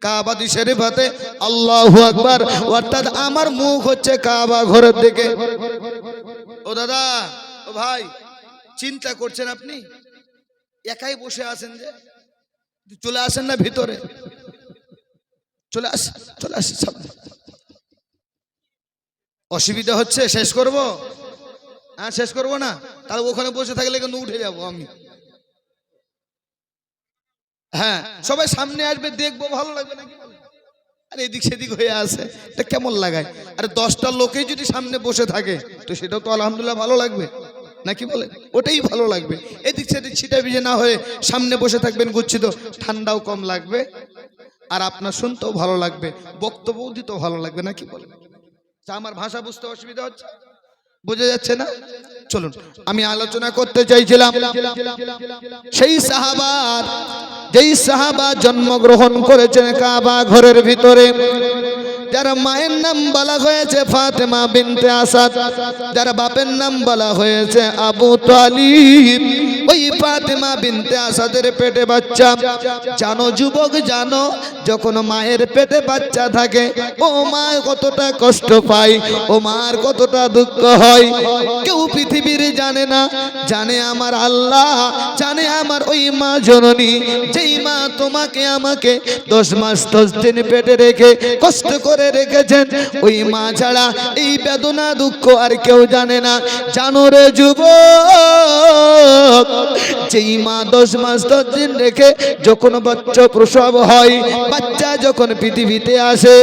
Speaker 1: কাবাদি শরীফাতে আল্লাহু আকবার, অর্থাৎ আমার মুখ হচ্ছে কাবা ঘরের দিকে। ও দাদা, ও ভাই, চিন্তা করছেন আপনি? একাই বসে আছেন যে, চলে আসেন না ভিতরে, চলে আসেন, চলে আসেন। অসুবিধা হচ্ছে? শেষ করব? হ্যাঁ, শেষ করব না? তাহলে ওখানে বসে থাকলে কিন্তু উঠে যাব আমি। হ্যাঁ, সবাই সামনে আসবে, দেখবো, ভালো লাগবে নাকি? আর এদিক সেদিক হয়ে আছে, এটা কেমন লাগায়? আর 10টা লোকেই যদি সামনে বসে থাকে, তো সেটাও তো আলহামদুলিল্লাহ ভালো লাগবে নাকি বলেন? ওটাই ভালো লাগবে। এদিক সেদিক ছিটা ভিজে না হয়ে সামনে বসে থাকবেন গুচ্ছিত, ঠান্ডাও কম লাগবে, আর আপনার শুনতেও ভালো লাগবে, বক্তব্য দিতেও ভালো লাগবে নাকি বলেন? আমার ভাষা বুঝতে অসুবিধা হচ্ছে? বোঝা যাচ্ছে না? চলুন, আমি আলোচনা করতে চাইছিলাম সেই সাহাবার, যেই সাহাবা জন্মগ্রহণ করেছেন কাবা ঘরের ভিতরে, যার মায়ের নাম বলা হয়েছে ফাতেমা বিনতে আসাদ, যার বাপের নাম বলা হয়েছে আবু তালিব। ওই ফাতেমা বিনতে আসাদের পেটে বাচ্চা। জানো যুবক, জানো যখন মায়ের পেটে বাচ্চা থাকে, ও মা কতটা কষ্ট পায়, ও মার কতটা দুঃখ হয়, কেউ পৃথিবীর জানে না। জানে আমার আল্লাহ, জানে আমার ওই মা জননী, যেই মা তোমাকে আমাকে 10 মাস 10 দিন পেটে রেখে কষ্ট করে রেখেছেন। ওই মা ছাড়া এই বেদনা দুঃখ আর কেউ জানে না। জানো রে যুবক, যেই মা 10 মাস 10 দিন রেখে যখন বাচ্চা প্রসব হয়, বাচ্চা যখন পৃথিবীতে আসে,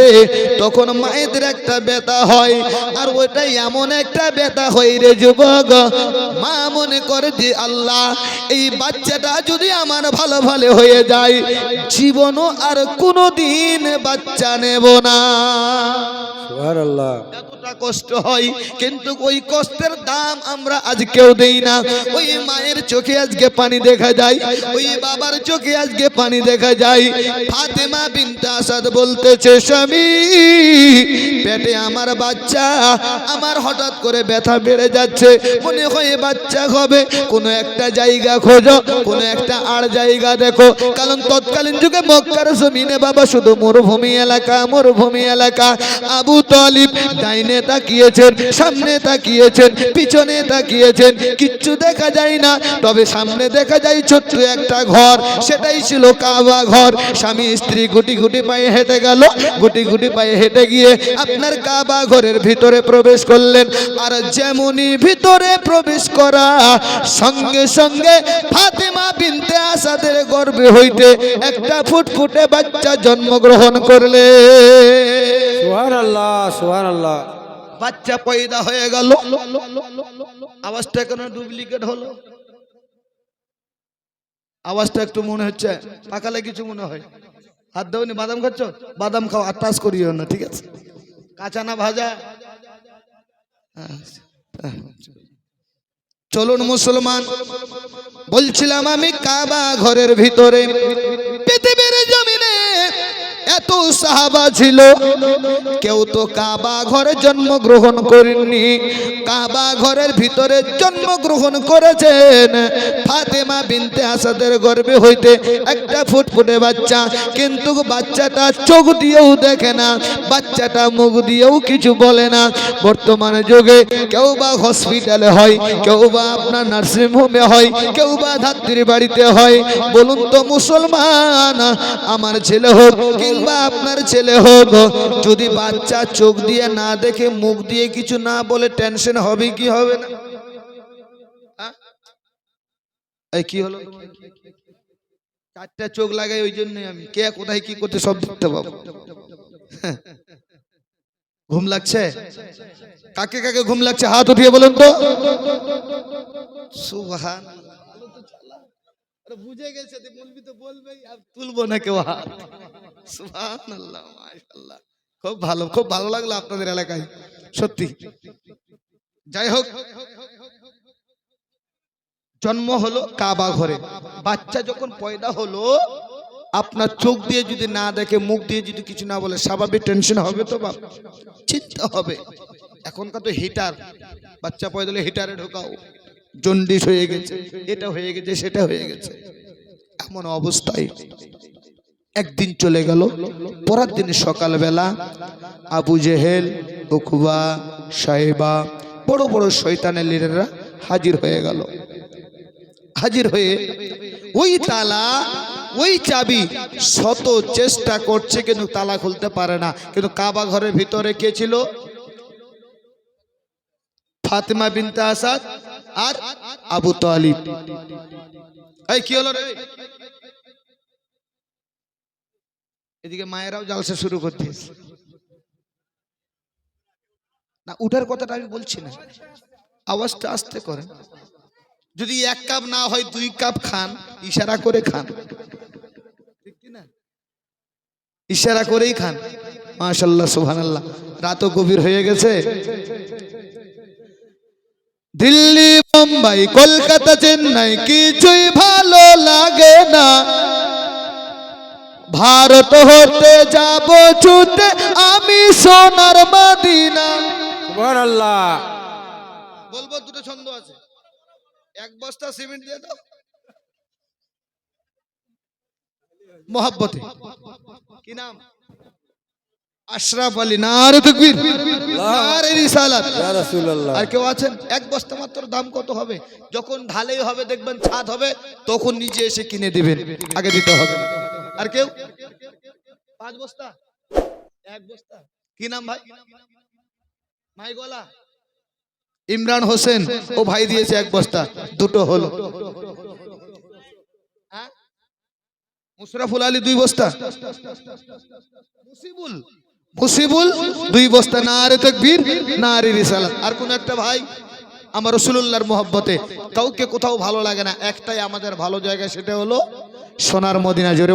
Speaker 1: তখন মায়েদের একটা ব্যথা হয়। আর ওইটাই এমন একটা ব্যথা হয় রে যুবক, মা মনে করে যে আল্লাহ, এই বাচ্চাটা যদি আমার ভালো ভালো হয়ে যায়, জীবনও আর কোনোদিন বাচ্চা নেব না।
Speaker 2: সুবহানাল্লাহ।
Speaker 1: এতটা কষ্ট হয়, কিন্তু ওই কষ্টের দাম আমরা আজ কেউ দেই না। ওই মায়ের চোখে আজকে পানি দেখা যায়, ওই বাবার চোখে আজকে পানি দেখা যায়। ফাতেমা বিনতে আসাদ বলতেছে, স্বামী পেটে আমার বাচ্চা, আমার হঠাৎ করে ব্যথা বেড়ে যাচ্ছে, মনে হয় বাচ্চা হবে, কোনো একটা জায়গা খোঁজো, কোনো একটা আর জায়গা দেখো। কারণ তৎকালীন যুগে মক্কার জমিনে বাবা শুধু মরুভূমি এলাকা, মরুভূমি এলাকা। আবু তালিব ডাইনে তাকিয়েছেন, সামনে তাকিয়েছেন, পিছনে তাকিয়েছেন, কিচ্ছু দেখা যায় না। তবে সামনে দেখা যায় ছোট্ট একটা ঘর, সেটাই ছিল কাবা ঘর। স্বামী স্ত্রী গুটি গুটি পায়ে হেঁটে গেল, গুটি গুটি পায়ে হেঁটে গিয়ে আপনার কাবা ঘরের ভিতরে প্রবেশ করলেন। আর যেমনই ভিতরে প্রবেশ করা সঙ্গে সঙ্গে ফাতেমা বিনতে আসাদের গর্ভে হইতে একটা ফুটফুটে বাচ্চা জন্মগ্রহণ করলে।
Speaker 2: সুবহানাল্লাহ, সুবহানাল্লাহ।
Speaker 1: বাচ্চা পয়দা হয়ে গেল। আওয়াজটা কেন ডুপ্লিকেট হলো? আওয়াজটা একটু মনে হচ্ছে পাকালে কিছু মনে হয়। হাত দাওনি, বাদাম খাচ্ছ? বাদাম খাও, আর টাচ করিও না, ঠিক আছে? কাঁচা না ভাজা? চলুন মুসলমান, বলছিলাম আমি কাবা ঘরের ভিতরে পৃথিবীর জমিনে এত সাহাবা ছিল, কেউ তো কাবা ঘরে জন্মগ্রহণ করেননি। কাবা ঘরের ভিতরে জন্মগ্রহণ করেছেন ফাতেমা বিনতে আসাদের গর্ভে হইতে একটা ফুটফুটে বাচ্চা। কিন্তু বাচ্চাটা চোখ দিয়েও দেখে না, বাচ্চাটা মুখ দিয়েও কিছু বলে না। বর্তমানে যুগে কেউ বা হসপিটালে হয়, কেউ বা আপনার নার্সিং হোমে হয়, কেউ বা ধাত্রীর বাড়িতে হয়। বলুন তো মুসলমান, আমার ছেলে হোক কিংবা আপনার ছেলে হোক, যদি বাচ্চা চোখ দিয়ে না দেখে মুখ দিয়ে কিছু না বলে টেনশন হবে কি হবে না? এই কি হলো? চারটা চোখ লাগাই, ওই জন্য আমি কে কোথায় কি করতে সব দেখতে পাবো। ঘুম লাগছে? কাকে কাকে ঘুম লাগছে হাত উঠিয়ে বলুন তো। সুবহান, বুঝে গেছে, বলবি তো বলবেই, আর তুলবো না কেউ হাত। সুবহানাল্লাহ, মাশাআল্লাহ, খুব ভালো, খুব ভালো লাগলো আপনাদের এলাকায়, সত্যি। যাই হোক, জন্ম হলো কাবা ঘরে। বাচ্চা যখন পয়দা হলো, আপনার চোখ দিয়ে যদি না দেখে, মুখ দিয়ে যদি কিছু না বলে, স্বাভাবিক টেনশন হবে তো বাপ, চিন্তা হবে। এখনকার তো হিটার, বাচ্চা পয়দা হলে হিটারে ঢোকাও, জন্ডিস হয়ে গেছে, এটা হয়ে গেছে, সেটা হয়ে গেছে, এমন অবস্থায় একদিন চলে গেল। পরের দিন সকালবেলা আবু জেহেল, উকবা, সাইবা, বড় বড় শয়তানের লিডাররা হাজির হয়ে গেল। হাজির হয়ে ওই তালা, ওই চাবি শত চেষ্টা করছে কিন্তু তালা খুলতে পারে না। কিন্তু কাবা ঘরের ভিতরে কে ছিল? ফাতেমা বিনতে আসাদ আর আবু তালিব। এই কি হলো রে? এদিকে মায়েরাও জালসা শুরু করতে না। উঠার কথাটা আমি বলছি না, আওয়াজটা আস্তে করেন। যদি এক কাপ না হয় 2 কাপ খান, ইশারা করে খান, ঠিক কি না? ইশারা করেই খান। মাশাআল্লাহ, সুবহানাল্লাহ। রাতও গভীর হয়ে গেছে। দিল্লি, মুম্বাই, কলকাতা, চেন্নাই কিছুই ভালো লাগে না, ভারত হতে যাব ছুটে আমি সোনার মদিনা।
Speaker 2: সুবহানাল্লাহ।
Speaker 1: বলবো দুটো ছন্দ আছে, 1 বস্তা সিমেন্ট দিয়ে দাও মোহাব্বতে। কি নাম? আশরাফ আলী। নারে তাকবীর, নারে রিসালাত।
Speaker 2: ইয়া রাসূলুল্লাহ।
Speaker 1: আর কেউ আছেন? 1 বস্তা মাত্র। দাম কত হবে? যখন ঢালাই হবে, দেখবেন ছাদ হবে, তখন নিজে এসে কিনে দিবেন, আগে দিতে হবে। আর কেউ? 5 বস্তা, 1 বস্তা। কি নাম ভাই? মাইগলা ইমরান হোসেন, ও ভাই দিয়েছে 1 বস্তা, দুটো হলো। মুশরাফুল আলী 2 বস্তা, মুসিবুল 2 বস্তা। নারে তাকবীর, নারে রিসালাত। আর কোন একটা ভাই? আমার রাসূলুল্লাহর মহব্বতে কাউকে কোথাও ভালো লাগে না, একটাই আমাদের ভালো জায়গা, সেটা হলো সোনার মদিনা। জোরে